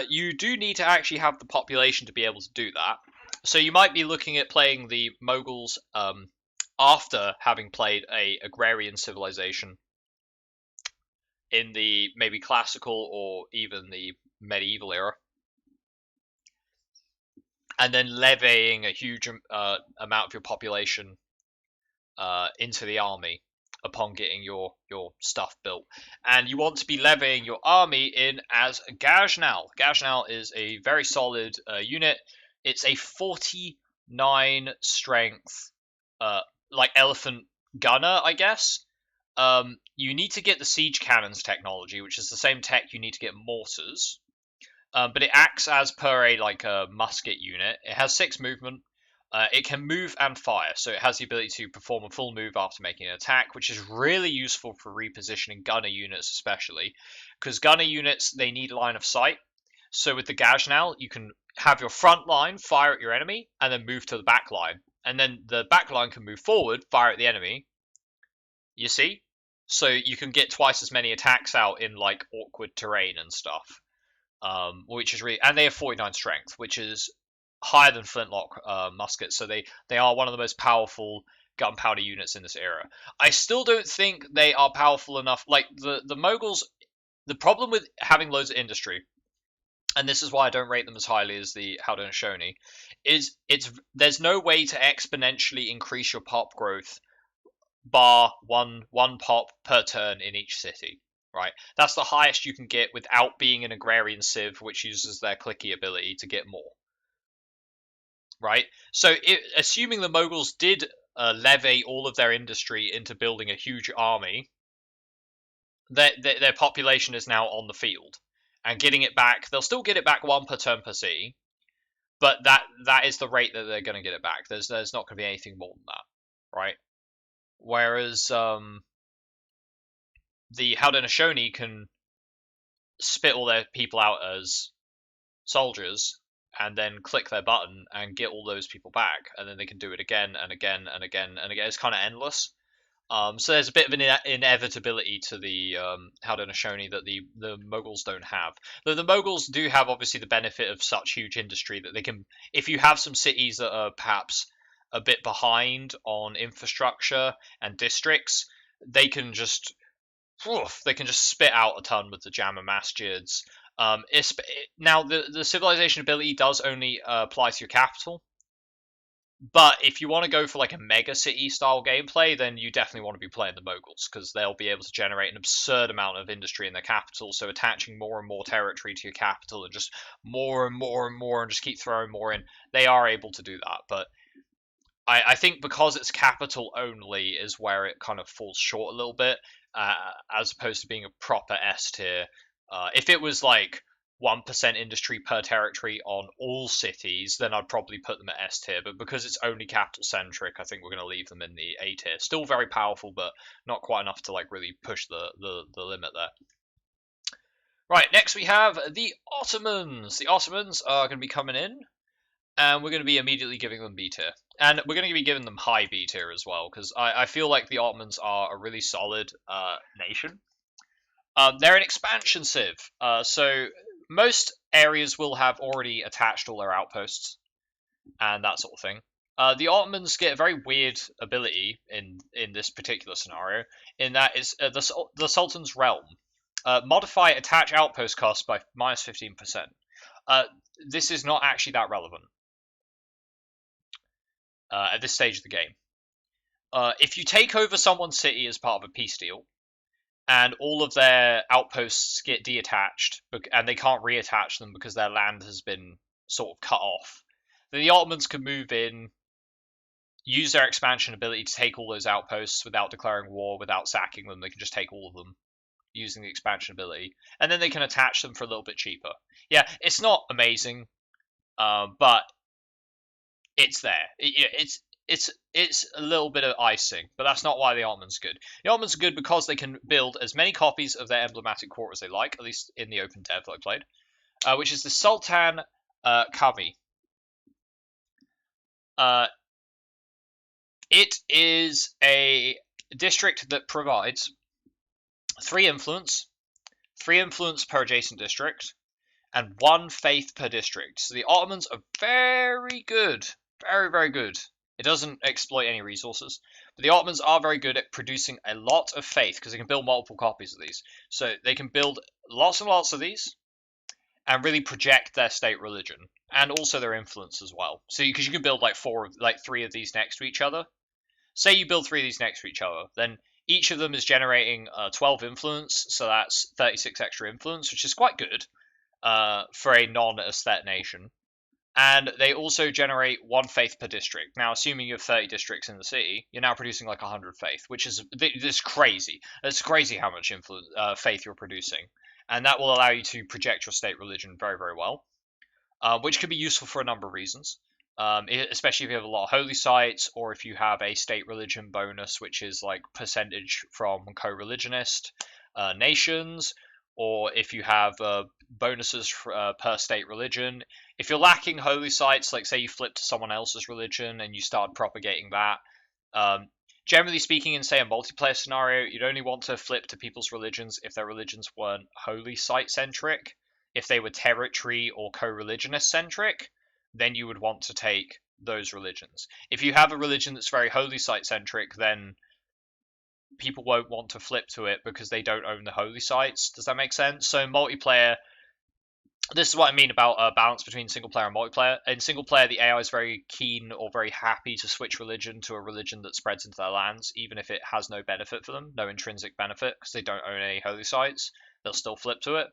you do need to actually have the population to be able to do that. So you might be looking at playing the Moguls after having played a agrarian civilization in the maybe classical or even the medieval era, and then levying a huge amount of your population into the army upon getting your stuff built. And you want to be levying your army in as Gajnal. Gajnal is a very solid unit. It's a 49 strength like elephant gunner, I guess. You need to get the siege cannons technology, which is the same tech you need to get mortars. But it acts as per a musket unit. It has 6 movement. It can move and fire, so it has the ability to perform a full move after making an attack, which is really useful for repositioning gunner units especially, because gunner units, they need line of sight. So with the Gajnal, you can have your front line fire at your enemy, and then move to the back line. And then the back line can move forward, fire at the enemy. You see? So you can get twice as many attacks out in like awkward terrain and stuff. Which is really, and they have 49 strength, which is higher than flintlock muskets, so they are one of the most powerful gunpowder units in this era. I still don't think they are powerful enough. Like the Moguls, the problem with having loads of industry, and this is why I don't rate them as highly as the Haudenosaunee, is there's no way to exponentially increase your pop growth bar one pop per turn in each city. Right, that's the highest you can get without being an agrarian civ, which uses their clicky ability to get more. Right, so assuming the Moguls did levy all of their industry into building a huge army, their population is now on the field, and getting it back, they'll still get it back 1 per turn per city, but that is the rate that they're going to get it back. There's not going to be anything more than that, right? Whereas the Haudenosaunee can spit all their people out as soldiers and then click their button and get all those people back, and then they can do it again and again and again and again. It's kind of endless. So there's a bit of an inevitability to the Haudenosaunee that the Moguls don't have. Though the Moguls do have obviously the benefit of such huge industry that they can, if you have some cities that are perhaps a bit behind on infrastructure and districts, they can just spit out a ton with the Jama Masjids. Now the civilization ability does only apply to your capital, But if you want to go for like a mega city style gameplay, then you definitely want to be playing the Moguls because they'll be able to generate an absurd amount of industry in their capital. So attaching more and more territory to your capital and just more and more and more and just keep throwing more in, they are able to do that. But I think because it's capital only is where it kind of falls short a little bit, as opposed to being a proper S tier. If it was like 1% industry per territory on all cities, then I'd probably put them at S tier. But because it's only capital centric, I think we're going to leave them in the A tier. Still very powerful, but not quite enough to like really push the limit there. Right, next we have the Ottomans. The Ottomans are going to be coming in, and we're going to be immediately giving them B tier. And we're going to be giving them high B tier as well, because I feel like the Ottomans are a really solid nation. They're an expansion civ, so most areas will have already attached all their outposts and that sort of thing. The Ottomans get a very weird ability in this particular scenario, in that it's the Sultan's realm. Modify attach outpost cost by minus 15%. This is not actually that relevant at this stage of the game. If you take over someone's city as part of a peace deal, and all of their outposts get deattached, and they can't reattach them because their land has been sort of cut off, then the Ottomans can move in, use their expansion ability to take all those outposts without declaring war, without sacking them. They can just take all of them using the expansion ability, and then they can attach them for a little bit cheaper. Yeah, it's not amazing, but it's there. It's a little bit of icing, but that's not why the Ottomans are good. The Ottomans are good because they can build as many copies of their emblematic court as they like, at least in the Opendev that I played, which is the Sultan Kami. It is a district that provides 3 influence per adjacent district, and 1 faith per district. So the Ottomans are very good, very, very good. It doesn't exploit any resources, but the Ottomans are very good at producing a lot of faith because they can build multiple copies of these. So they can build lots and lots of these and really project their state religion and also their influence as well. So because you can build like 3 of these next to each other. Say you build 3 of these next to each other, then each of them is generating 12 influence, so that's 36 extra influence, which is quite good for a non-aesthetic nation. And they also generate 1 faith per district. Now, assuming you have 30 districts in the city, you're now producing like 100 faith, which is this crazy. It's crazy how much faith you're producing, and that will allow you to project your state religion very, very well, which can be useful for a number of reasons. Especially if you have a lot of holy sites, or if you have a state religion bonus, which is like percentage from co-religionist nations, or if you have bonuses per state religion. If you're lacking holy sites, like say you flip to someone else's religion and you start propagating that, generally speaking, in say a multiplayer scenario, you'd only want to flip to people's religions if their religions weren't holy site centric. If they were territory or co-religionist centric, then you would want to take those religions. If you have a religion that's very holy site centric, then people won't want to flip to it because they don't own the holy sites. Does that make sense? So in multiplayer, this is what I mean about a balance between single player and multiplayer. In single player, the AI is very keen or very happy to switch religion to a religion that spreads into their lands, even if it has no benefit for them, no intrinsic benefit, because they don't own any holy sites. They'll still flip to it.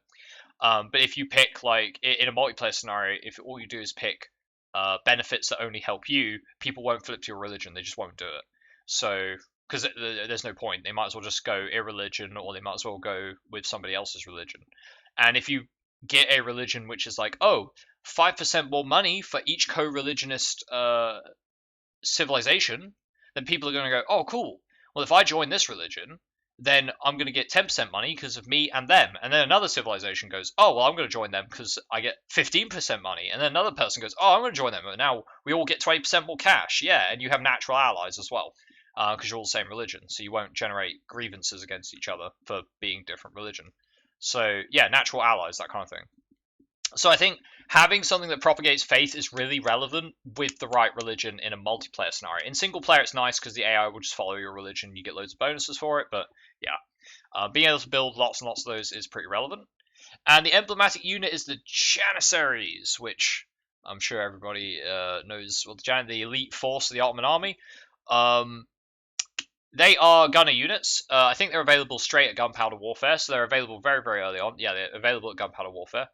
But if you pick, like, in a multiplayer scenario, if all you do is pick benefits that only help you, people won't flip to your religion. They just won't do it. So, because there's no point. They might as well just go irreligion, or they might as well go with somebody else's religion. And if you get a religion which is like, oh, 5% more money for each co-religionist civilization, then people are going to go, oh, cool. Well, if I join this religion, then I'm going to get 10% money because of me and them. And then another civilization goes, oh, well, I'm going to join them because I get 15% money. And then another person goes, oh, I'm going to join them. And now we all get 20% more cash. Yeah, and you have natural allies as well because you're all the same religion. So you won't generate grievances against each other for being different religion. So, yeah, natural allies, that kind of thing. So I think having something that propagates faith is really relevant with the right religion in a multiplayer scenario. In single player, it's nice because the AI will just follow your religion. You get loads of bonuses for it, but yeah. Being able to build lots and lots of those is pretty relevant. And the emblematic unit is the Janissaries, which I'm sure everybody knows what the elite force of the Ottoman army. Um, they are gunner units. I think they're available straight at gunpowder warfare, so they're available very, very early on. Yeah, they're available at gunpowder warfare.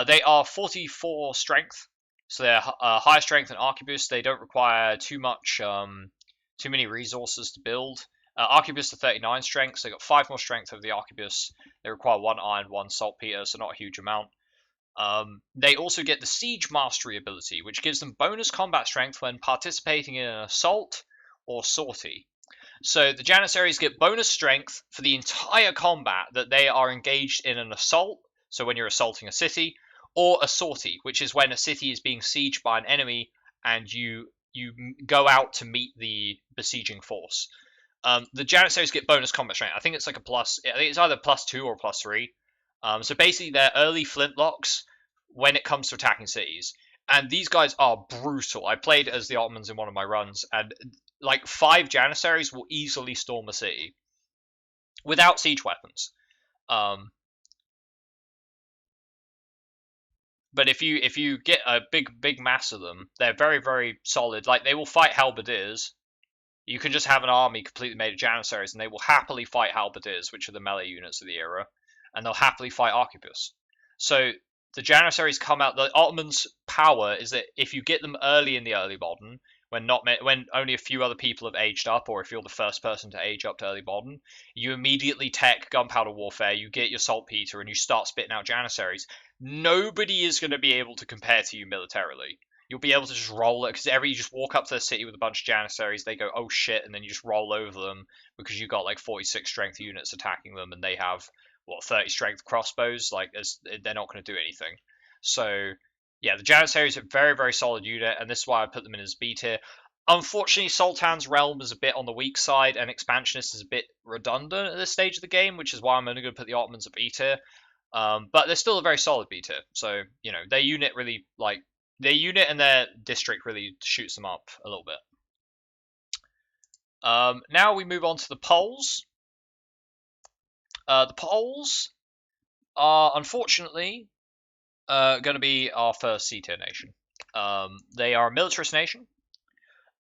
They are 44 strength, so they're higher strength than arquebus. They don't require too many resources to build. Arquebus are 39 strength, so they got 5 more strength over the arquebus. They require 1 iron, 1 saltpeter, so not a huge amount. They also get the Siege Mastery ability, which gives them bonus combat strength when participating in an assault or sortie. So the Janissaries get bonus strength for the entire combat that they are engaged in an assault, so when you're assaulting a city, or a sortie, which is when a city is being sieged by an enemy and you go out to meet the besieging force. The Janissaries get bonus combat strength. I think it's like a plus. I think it's either +2 or +3. So basically, they're early flintlocks when it comes to attacking cities. And these guys are brutal. I played as the Ottomans in one of my runs, and like 5 Janissaries will easily storm a city without siege weapons. But if you get a big mass of them, they're very, very solid. Like, they will fight halberdiers. You can just have an army completely made of Janissaries, and they will happily fight halberdiers, which are the melee units of the era, and they'll happily fight arquebus. So the Janissaries come out. The Ottomans' power is that if you get them early in the early modern, when only a few other people have aged up, or if you're the first person to age up to early modern, you immediately tech gunpowder warfare. You get your saltpeter, and you start spitting out Janissaries. Nobody is going to be able to compare to you militarily. You'll be able to just roll it because you just walk up to the city with a bunch of Janissaries, they go, oh shit, and then you just roll over them because you got like 46 strength units attacking them, and they have 30 strength crossbows. Like, they're not going to do anything. So yeah, the Janissaries are a very, very solid unit, and this is why I put them in as B tier. Unfortunately, Sultan's Realm is a bit on the weak side, and Expansionist is a bit redundant at this stage of the game, which is why I'm only going to put the Ottomans at B tier. But they're still a very solid B tier. So, their unit really, their unit and their district really shoots them up a little bit. Now we move on to the Poles. The Poles are unfortunately going to be our first C tier nation. They are a militarist nation.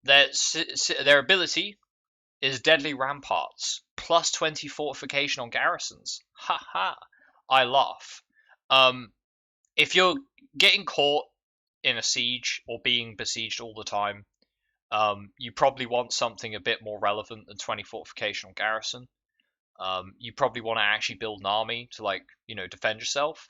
Their ability is Deadly Ramparts, plus 20 fortification on garrisons. Ha ha! I laugh. If you're getting caught in a siege or being besieged all the time, you probably want something a bit more relevant than 20 fortification on garrison. You probably want to actually build an army to defend yourself.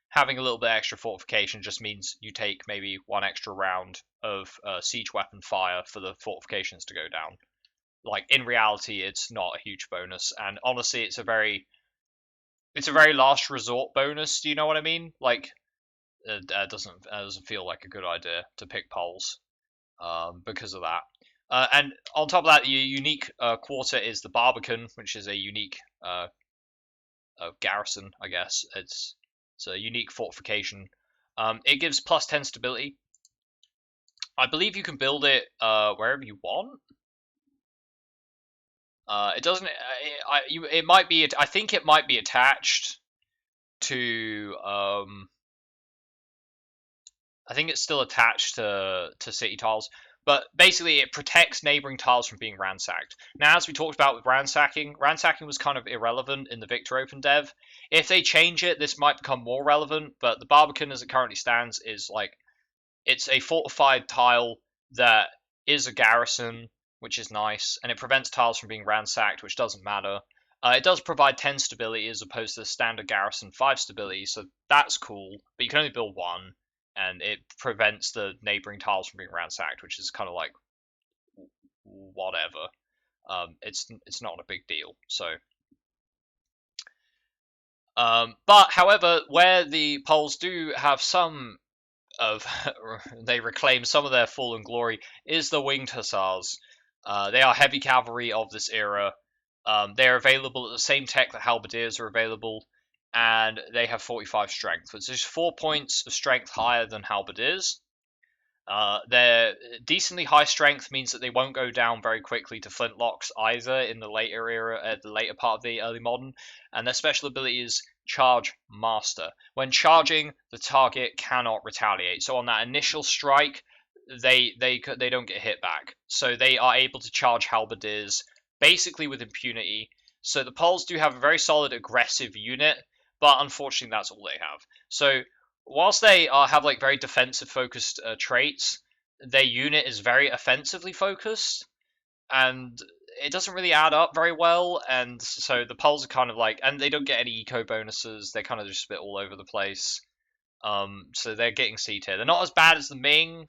Having a little bit extra fortification just means you take maybe 1 extra round of siege weapon fire for the fortifications to go down. Like, in reality, it's not a huge bonus, and honestly, it's a very last resort bonus. Do you know what I mean? Like, it doesn't feel like a good idea to pick Poles because of that. And on top of that, the unique quarter is the Barbican, which is a unique garrison, I guess. It's a unique fortification. It gives plus 10 stability. I believe you can build it wherever you want. It doesn't. It might be. I think it might be attached to. I think it's still attached to city tiles, but basically it protects neighboring tiles from being ransacked. Now, as we talked about with ransacking was kind of irrelevant in the VictorOpendev. If they change it, this might become more relevant, but the Barbican as it currently stands is it's a fortified tile that is a garrison, which is nice, and it prevents tiles from being ransacked, which doesn't matter. It does provide 10 stability as opposed to the standard garrison 5 stability, so that's cool, but you can only build 1, and it prevents the neighboring tiles from being ransacked, which is kind of like whatever. It's not a big deal. So, but however, where the Poles do have some of they reclaim some of their fallen glory is the winged hussars. They are heavy cavalry of this era. They are available at the same tech that halberdiers are available, and they have 45 strength, which is 4 points of strength higher than halberdiers. Their decently high strength means that they won't go down very quickly to flintlocks either in the later era, the later part of the early modern. And their special ability is Charge Master. When charging, the target cannot retaliate. So on that initial strike, they don't get hit back. So they are able to charge Halberders basically with impunity. So the Poles do have a very solid aggressive unit, but unfortunately that's all they have. So whilst they have like very defensive focused traits, their unit is very offensively focused, and it doesn't really add up very well. And so the Poles are kind of like, and they don't get any eco bonuses. They're kind of just a bit all over the place. So they're getting C tier. They're not as bad as the Ming.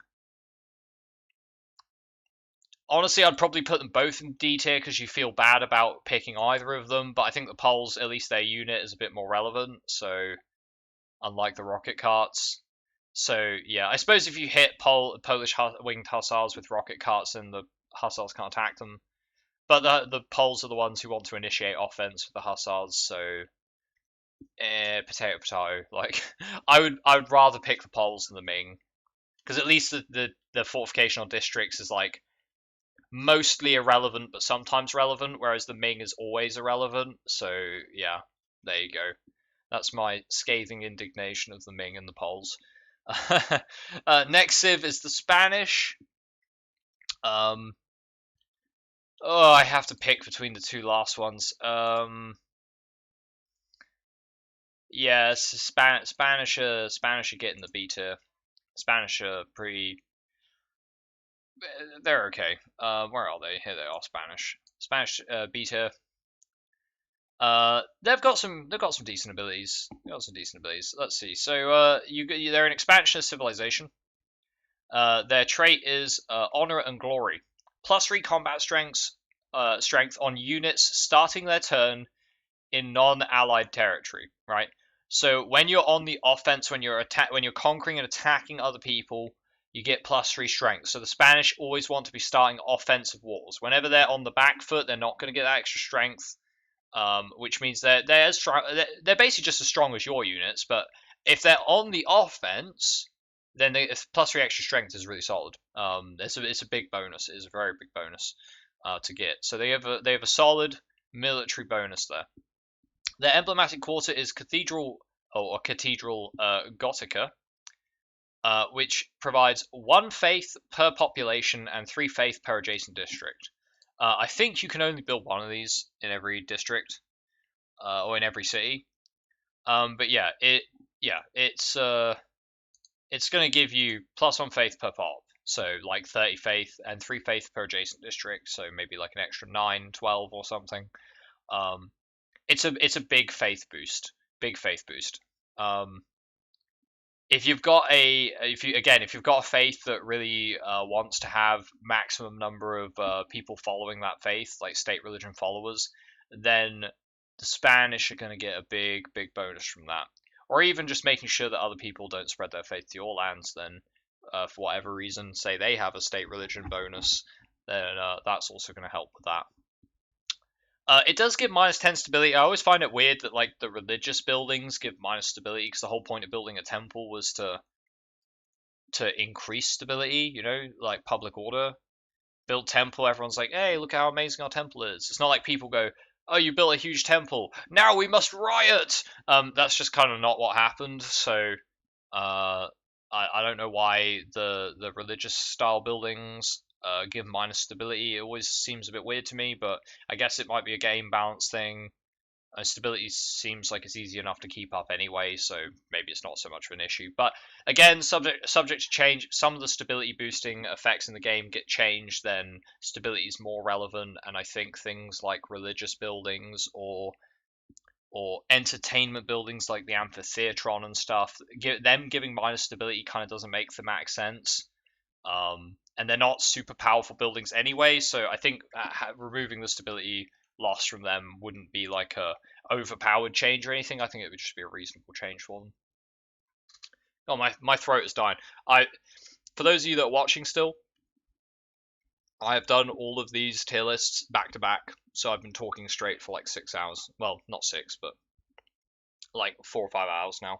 Honestly, I'd probably put them both in D tier because you feel bad about picking either of them. But I think the Poles, at least their unit, is a bit more relevant. So unlike the rocket carts. So yeah, I suppose if you hit Polish winged hussars with rocket carts, then the hussars can't attack them. But the Poles are the ones who want to initiate offense with the hussars. So potato potato. Like I would rather pick the Poles than the Ming, because at least the fortificational districts is like mostly irrelevant but sometimes relevant, whereas the Ming is always irrelevant. So yeah, there you go. That's my scathing indignation of the Ming and the Poles. Next civ is the Spanish. Oh, I have to pick between the two last ones. Yeah, Spanish are getting the B tier. Spanish are pretty. They're okay. Where are they? Here they are. Spanish B tier. They've got some decent abilities. Let's see. So they're an expansionist civilization. Their trait is honor and glory. +3 combat strength on units starting their turn in non-allied territory. Right. So when you're on the offense, when you're conquering and attacking other people, you get +3 strength. So the Spanish always want to be starting offensive wars. Whenever they're on the back foot, they're not going to get that extra strength. Which means they're strong. They're basically just as strong as your units, but if they're on the offense, then +3 extra strength is really solid. It's a big bonus. It is a very big bonus to get. So they have a solid military bonus there. Their emblematic quarter is Cathedral Gothica, which provides 1 faith per population and 3 faith per adjacent district. I think you can only build one of these in every district or in every city. But yeah, it's going to give you +1 faith per pop. So like 30 faith and 3 faith per adjacent district. So maybe like an extra 9, 12 or something. It's a big faith boost. Big faith boost. If you've got a faith that really wants to have maximum number of people following that faith, like state religion followers, then the Spanish are going to get a big bonus from that. Or even just making sure that other people don't spread their faith to your lands. Then, for whatever reason, say they have a state religion bonus, then that's also going to help with that. It does give -10 stability. I always find it weird that like the religious buildings give minus stability, because the whole point of building a temple was to increase stability. You know, like public order. Build temple, everyone's like, hey, look how amazing our temple is. It's not like people go, oh, you built a huge temple, now we must riot. That's just kind of not what happened. So I don't know why the religious style buildings give minus stability. It always seems a bit weird to me, but I guess it might be a game balance thing. Stability seems like it's easy enough to keep up anyway, so maybe it's not so much of an issue. But again, subject to change. Some of the stability boosting effects in the game get changed, then stability is more relevant. And I think things like religious buildings or entertainment buildings like the amphitheatron and stuff, them giving minus stability kind of doesn't make thematic sense. And they're not super powerful buildings anyway, so I think removing the stability loss from them wouldn't be like a overpowered change or anything. I think it would just be a reasonable change for them. Oh, my throat is dying. For those of you that are watching still, I have done all of these tier lists back to back, so I've been talking straight for like 6 hours. Well, not 6, but like 4 or 5 hours now.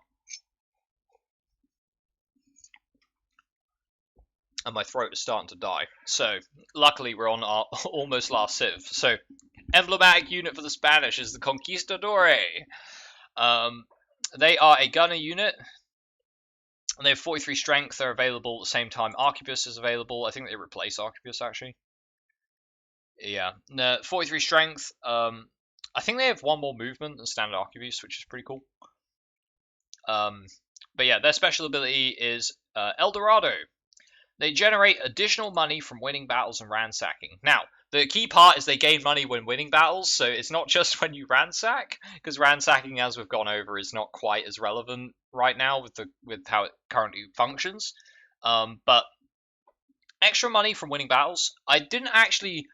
and my throat is starting to die. So luckily we're on our almost last civ. So emblematic unit for the Spanish is the Conquistadore. They are a gunner unit. And they have 43 strength. They're available at the same time Arquebus is available. I think they replace Arquebus actually. Yeah, 43 strength. I think they have one more movement than standard Arquebus, which is pretty cool. But yeah, their special ability is El Dorado. They generate additional money from winning battles and ransacking. Now, the key part is they gain money when winning battles, so it's not just when you ransack, because ransacking, as we've gone over, is not quite as relevant right now with how it currently functions. But extra money from winning battles. I didn't actually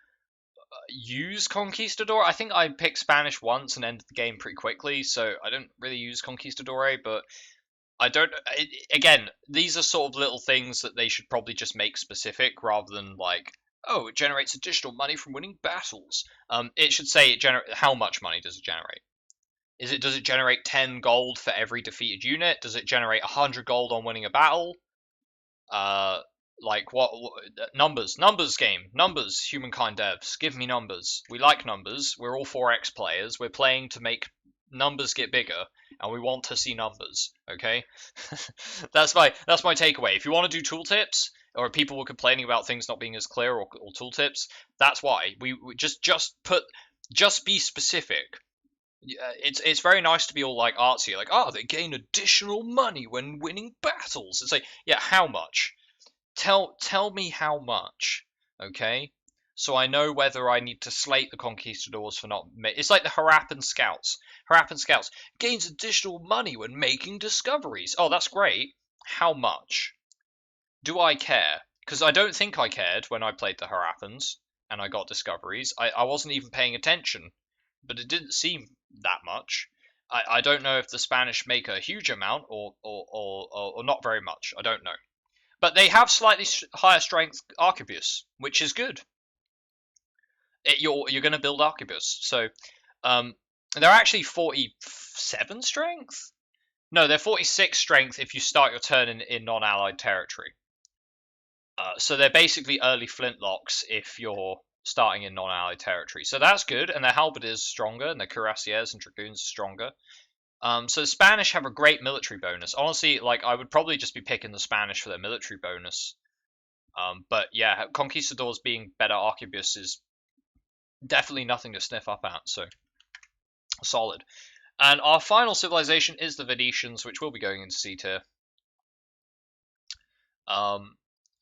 use Conquistador. I think I picked Spanish once and ended the game pretty quickly, so I don't really use Conquistador, but I don't. Again, these are sort of little things that they should probably just make specific rather than like, oh, it generates additional money from winning battles. It should say how much money does it generate? Does it generate 10 gold for every defeated unit? Does it generate 100 gold on winning a battle? Like what numbers game, numbers, Humankind devs, give me numbers. We like numbers. We're all 4x players. We're playing to make numbers get bigger, and we want to see numbers. Okay. that's my takeaway. If you want to do tooltips, or people were complaining about things not being as clear, or tooltips, that's why we just be specific. It's very nice to be all like artsy, like, oh, they gain additional money when winning battles. It's like, yeah, how much? Tell me how much, okay? So I know whether I need to slate the Conquistadors for not. It's like the Harappan Scouts. Harappan Scouts gains additional money when making discoveries. Oh, that's great. How much? Do I care? Because I don't think I cared when I played the Harappans and I got discoveries. I wasn't even paying attention, but it didn't seem that much. I don't know if the Spanish make a huge amount or not very much. I don't know. But they have slightly higher strength Arquebus, which is good. You're going to build Arquebus. So they're actually 47 strength? No, they're 46 strength if you start your turn in non-allied territory. So they're basically early flintlocks if you're starting in non-allied territory. So that's good, and their Halberders is stronger, and their cuirassiers and dragoons are stronger. So the Spanish have a great military bonus. Honestly, like I would probably just be picking the Spanish for their military bonus. But yeah, Conquistadors being better Arquebus is definitely nothing to sniff up at. So solid. And our final civilization is the Venetians, which will be going into C tier.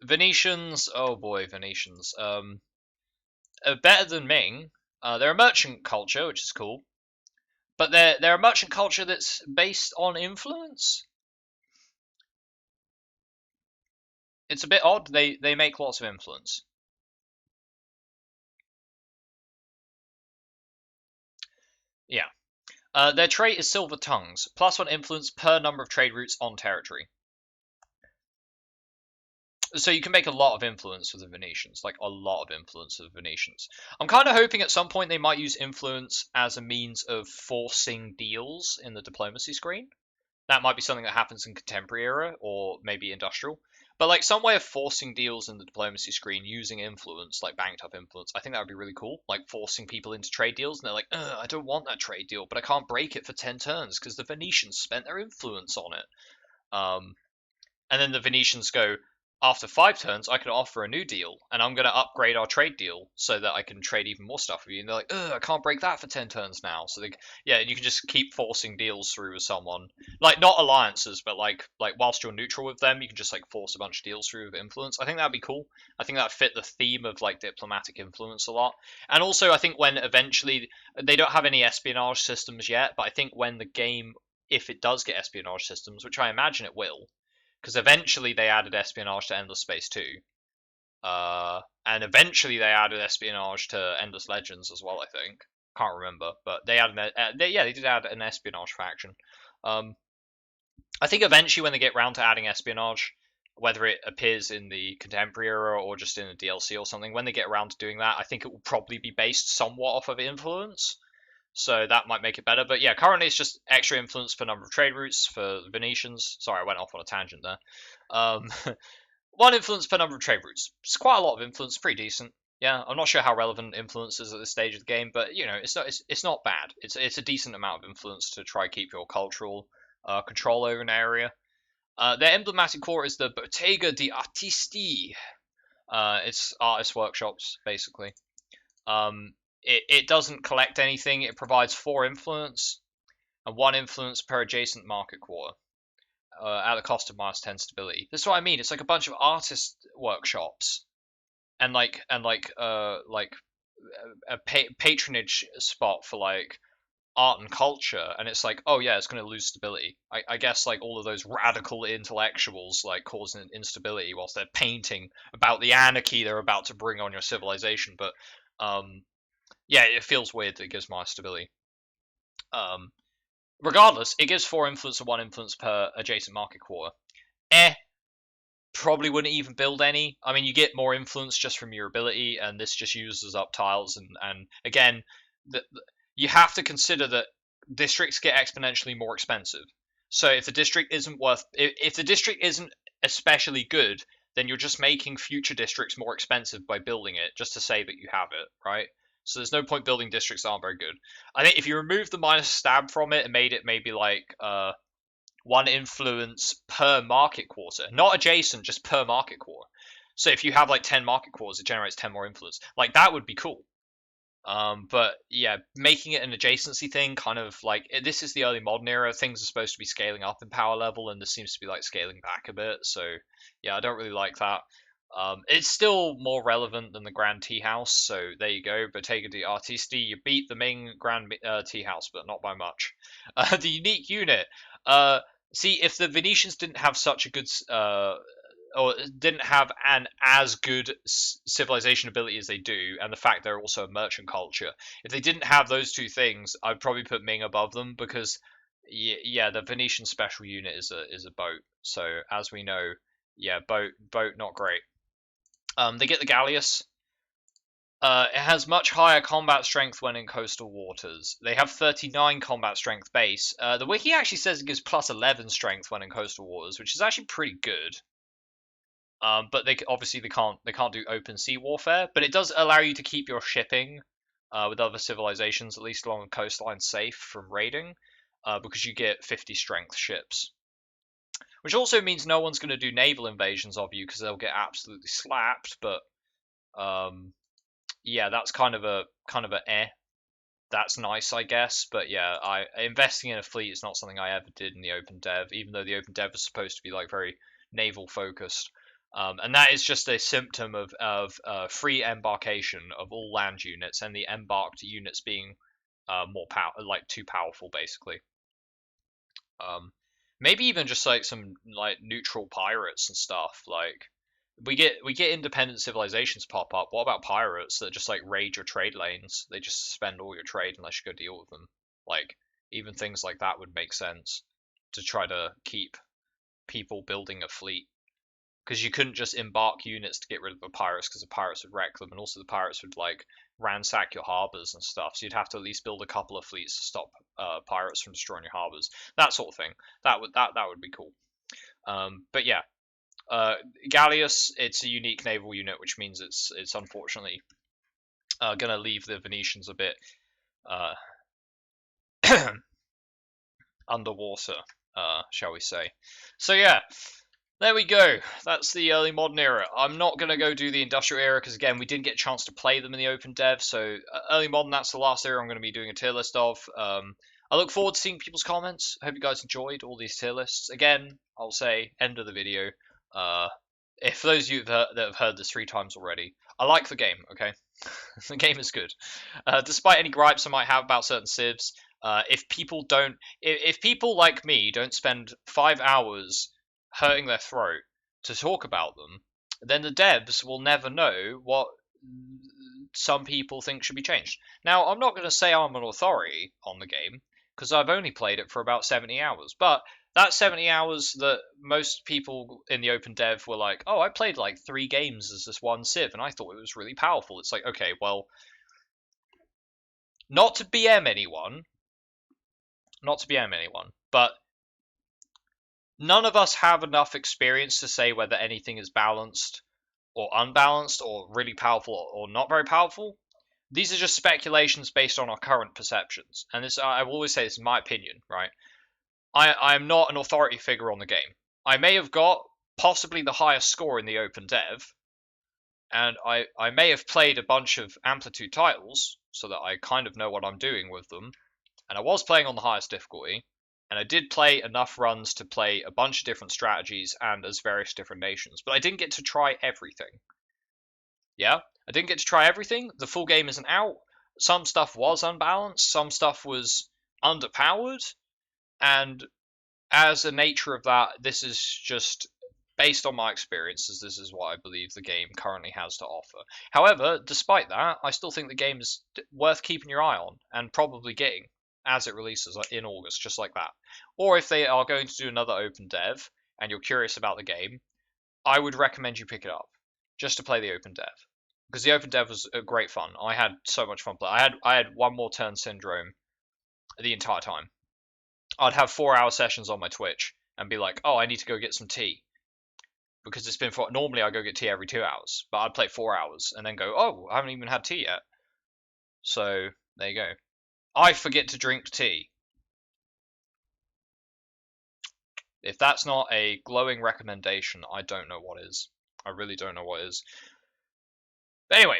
Venetians, oh boy, Venetians. Better than Ming. They're a merchant culture, which is cool. But they're a merchant culture that's based on influence. It's a bit odd. They make lots of influence. Yeah. Their trait is silver tongues, +1 influence per number of trade routes on territory. So you can make a lot of influence with the Venetians, like a lot of influence with the Venetians. I'm kind of hoping at some point they might use influence as a means of forcing deals in the diplomacy screen. That might be something that happens in contemporary era or maybe industrial. But like some way of forcing deals in the diplomacy screen using influence, like banked up influence, I think that would be really cool. Like forcing people into trade deals, and they're like, I don't want that trade deal, but I can't break it for 10 turns because the Venetians spent their influence on it. And then the Venetians go, after 5 turns, I can offer a new deal, and I'm going to upgrade our trade deal so that I can trade even more stuff with you. And they're like, I can't break that for 10 turns now. So you can just keep forcing deals through with someone. Like, not alliances, but like whilst you're neutral with them, you can just like force a bunch of deals through with influence. I think that'd be cool. I think that'd fit the theme of like diplomatic influence a lot. And also, I think when eventually, they don't have any espionage systems yet, but I think when the game, if it does get espionage systems, which I imagine it will, because eventually they added espionage to Endless Space 2. And eventually they added espionage to Endless Legends as well, I think. Can't remember, but they added they did add an espionage faction. I think eventually when they get round to adding espionage, whether it appears in the contemporary era or just in a DLC or something, when they get around to doing that, I think it will probably be based somewhat off of influence. So that might make it better. But yeah, currently it's just extra influence per number of trade routes for Venetians. Sorry, I went off on a tangent there. 1 influence per number of trade routes. It's quite a lot of influence, pretty decent. Yeah, I'm not sure how relevant influence is at this stage of the game, but you know, it's not bad. It's a decent amount of influence to try keep your cultural control over an area. Their emblematic core is the Bottega di Artisti. It's artist workshops basically. It doesn't collect anything. It provides 4 influence and 1 influence per adjacent market quarter. At the cost of -10 stability. That's what I mean. It's like a bunch of artist workshops and a patronage spot for like art and culture, and it's like, oh yeah, it's going to lose stability. I guess like all of those radical intellectuals like causing instability whilst they're painting about the anarchy they're about to bring on your civilization. But yeah, it feels weird that it gives more stability. Regardless, it gives 4 influence and 1 influence per adjacent market quarter. Probably wouldn't even build any. I mean, you get more influence just from your ability, and this just uses up tiles. And again, you have to consider that districts get exponentially more expensive. So if the district isn't if the district isn't especially good, then you're just making future districts more expensive by building it, just to say that you have it, right? So there's no point building districts that aren't very good. I think if you remove the minus stab from it and made it maybe like 1 influence per market quarter, not adjacent, just per market quarter. So if you have like 10 market quarters, it generates 10 more influence. Like that would be cool. But yeah, making it an adjacency thing, kind of like this is the early modern era. Things are supposed to be scaling up in power level, and this seems to be like scaling back a bit. So yeah, I don't really like that. It's still more relevant than the Grand Tea House, so there you go. Bottega di Artisti, you beat the Ming Grand Tea House, but not by much. The unique unit. See, if the Venetians didn't have such a good or didn't have an as good civilization ability as they do, and the fact they're also a merchant culture, if they didn't have those 2 things, I'd probably put Ming above them because, yeah, the Venetian special unit is a boat. So as we know, yeah, boat not great. They get the Galleass. It has much higher combat strength when in coastal waters. They have 39 combat strength base. The wiki actually says it gives plus 11 strength when in coastal waters, which is actually pretty good. But they obviously they can't do open sea warfare, but it does allow you to keep your shipping with other civilizations, at least along the coastline, safe from raiding, because you get 50 strength ships. Which also means no one's going to do naval invasions of you because they'll get absolutely slapped. But yeah, that's kind of a That's nice, I guess. But yeah, investing in a fleet is not something I ever did in the Opendev, even though the Opendev is supposed to be like very naval focused. And that is just a symptom of free embarkation of all land units and the embarked units being too powerful, basically. Maybe even just like some like neutral pirates and stuff. Like we get independent civilizations pop up. What about pirates that just like raid your trade lanes? They just suspend all your trade unless you go deal with them. Like even things like that would make sense to try to keep people building a fleet. Because you couldn't just embark units to get rid of the pirates, because the pirates would wreck them, and also the pirates would like ransack your harbors and stuff. So you'd have to at least build a couple of fleets to stop pirates from destroying your harbors. That sort of thing. That would be cool. But yeah, Galleass, it's a unique naval unit, which means it's unfortunately gonna leave the Venetians a bit underwater, shall we say? So yeah. There we go. That's the early modern era. I'm not going to go do the industrial era because, again, we didn't get a chance to play them in the Opendev. So early modern, that's the last era I'm going to be doing a tier list of. I look forward to seeing people's comments. I hope you guys enjoyed all these tier lists. Again, I'll say, end of the video. If for those of you that have heard this 3 times already, I like the game, okay? The game is good. Despite any gripes I might have about certain civs, if people like me don't spend 5 hours hurting their throat to talk about them, then the devs will never know what some people think should be changed. Now, I'm not going to say I'm an authority on the game, because I've only played it for about 70 hours, but that's 70 hours that most people in the Opendev were like, oh, I played like 3 games as this one civ, and I thought it was really powerful. It's like, okay, well, not to BM anyone, but none of us have enough experience to say whether anything is balanced or unbalanced or really powerful or not very powerful. These are just speculations based on our current perceptions. And this, I will always say this is my opinion, right? I am not an authority figure on the game. I may have got possibly the highest score in the Opendev, and I may have played a bunch of Amplitude titles, so that I kind of know what I'm doing with them. And I was playing on the highest difficulty, and I did play enough runs to play a bunch of different strategies and as various different nations, but I didn't get to try everything. Yeah, I didn't get to try everything. The full game isn't out. Some stuff was unbalanced, some stuff was underpowered, and as a nature of that, this is just based on my experiences. This is what I believe the game currently has to offer. However, despite that, I still think the game is worth keeping your eye on and probably getting as it releases in August, just like that. Or if they are going to do another Opendev and you're curious about the game, I would recommend you pick it up just to play the Opendev, because the Opendev was a great fun. I had so much fun playing. I had one more turn syndrome the entire time. I'd have 4-hour sessions on my Twitch and be like, oh, I need to go get some tea. Because it's been normally I go get tea every 2 hours, but I'd play 4 hours and then go, oh, I haven't even had tea yet. So there you go. I forget to drink tea. If that's not a glowing recommendation, I don't know what is. I really don't know what is. But anyway,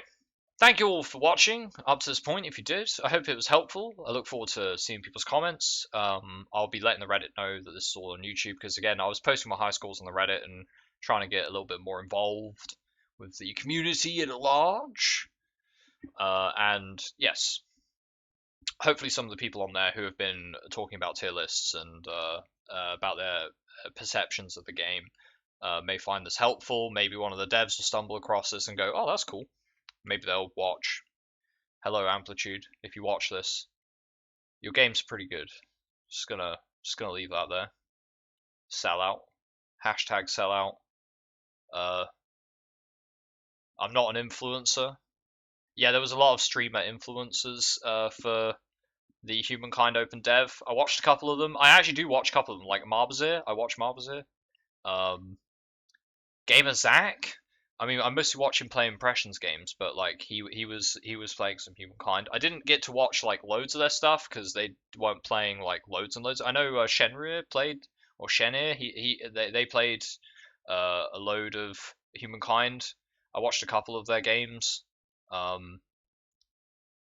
thank you all for watching up to this point. If you did, I hope it was helpful. I look forward to seeing people's comments. I'll be letting the Reddit know that this is all on YouTube, because again, I was posting my high scores on the Reddit and trying to get a little bit more involved with the community at large. And yes, hopefully some of the people on there who have been talking about tier lists and about their perceptions of the game may find this helpful. Maybe one of the devs will stumble across this and go, oh, that's cool. Maybe they'll watch. Hello, Amplitude. If you watch this, your game's pretty good. Just gonna leave that there. Sellout. Hashtag sellout. I'm not an influencer. Yeah, there was a lot of streamer influencers for the Humankind Opendev. I watched a couple of them. I actually do watch a couple of them, like Marbazir. I watch Marbazir. Gamer Zach. I mean, I mostly watch him play impressions games, but like he was playing some Humankind. I didn't get to watch like loads of their stuff because they weren't playing like loads and loads. I know Shenrir played, or Shenir. They played a load of Humankind. I watched a couple of their games.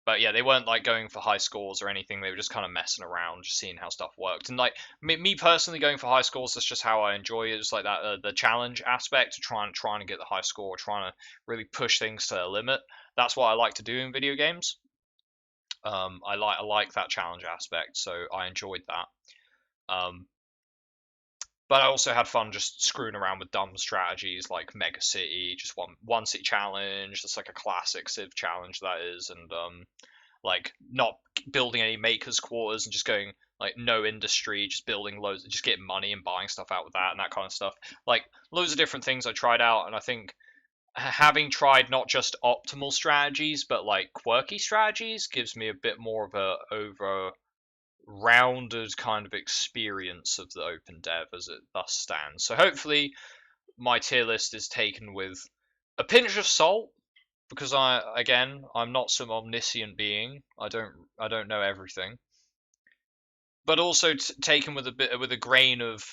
But yeah, they weren't like going for high scores or anything. They were just kind of messing around, just seeing how stuff worked. And like me personally, going for high scores, that's just how I enjoy it. It's like that the challenge aspect, trying to get the high score, trying to really push things to a limit. That's what I like to do in video games. I like that challenge aspect, so I enjoyed that. But I also had fun just screwing around with dumb strategies like Mega City, just one city challenge. That's like a classic Civ challenge, that is, and like not building any makers quarters and just going like no industry, just building loads, just getting money and buying stuff out with that and that kind of stuff. Like loads of different things I tried out, and I think having tried not just optimal strategies but like quirky strategies gives me a bit more of a over rounded kind of experience of the Opendev as it thus stands. So hopefully my tier list is taken with a pinch of salt, because I'm not some omniscient being. I don't know everything. But also taken with a grain of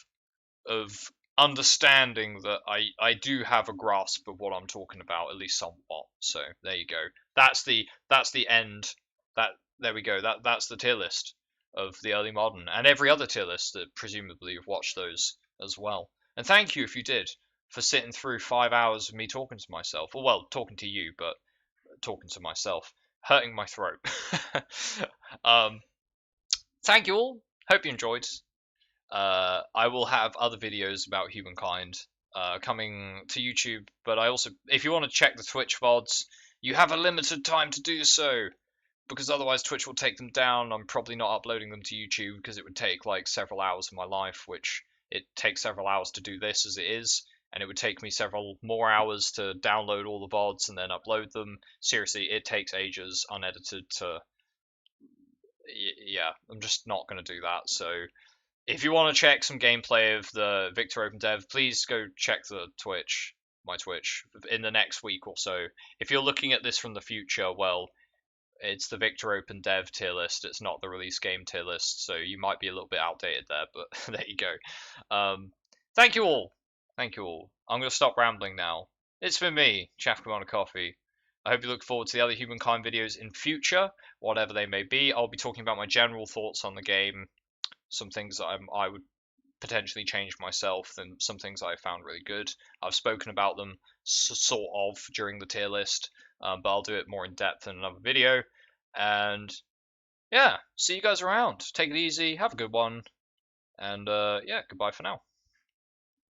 understanding that I do have a grasp of what I'm talking about, at least somewhat. So there you go. That's the end. There we go. That's the tier list of the early modern, and every other tier list that presumably you've watched those as well. And thank you if you did, for sitting through 5 hours of me talking to myself. Well, talking to you, but talking to myself, hurting my throat. Thank you all. Hope you enjoyed. I will have other videos about Humankind coming to YouTube, but I also, if you want to check the Twitch VODs, you have a limited time to do so, because otherwise Twitch will take them down. I'm probably not uploading them to YouTube because it would take like several hours of my life, which it takes several hours to do this as it is, and it would take me several more hours to download all the VODs and then upload them. Seriously, it takes ages unedited to, yeah, I'm just not going to do that. So if you want to check some gameplay of the VictorOpendev, please go check the my Twitch, in the next week or so. If you're looking at this from the future, well, it's the VictorOpendev tier list. It's not the release game tier list, so you might be a little bit outdated there, but there you go. Thank you all. Thank you all. I'm going to stop rambling now. It's been me, Chaff Commander Coffee. I hope you look forward to the other Humankind videos in future, whatever they may be. I'll be talking about my general thoughts on the game, some things that I would potentially change myself, and some things I found really good. I've spoken about them sort of during the tier list, but I'll do it more in depth in another video. And yeah, see you guys around. Take it easy, have a good one, and yeah, goodbye for now.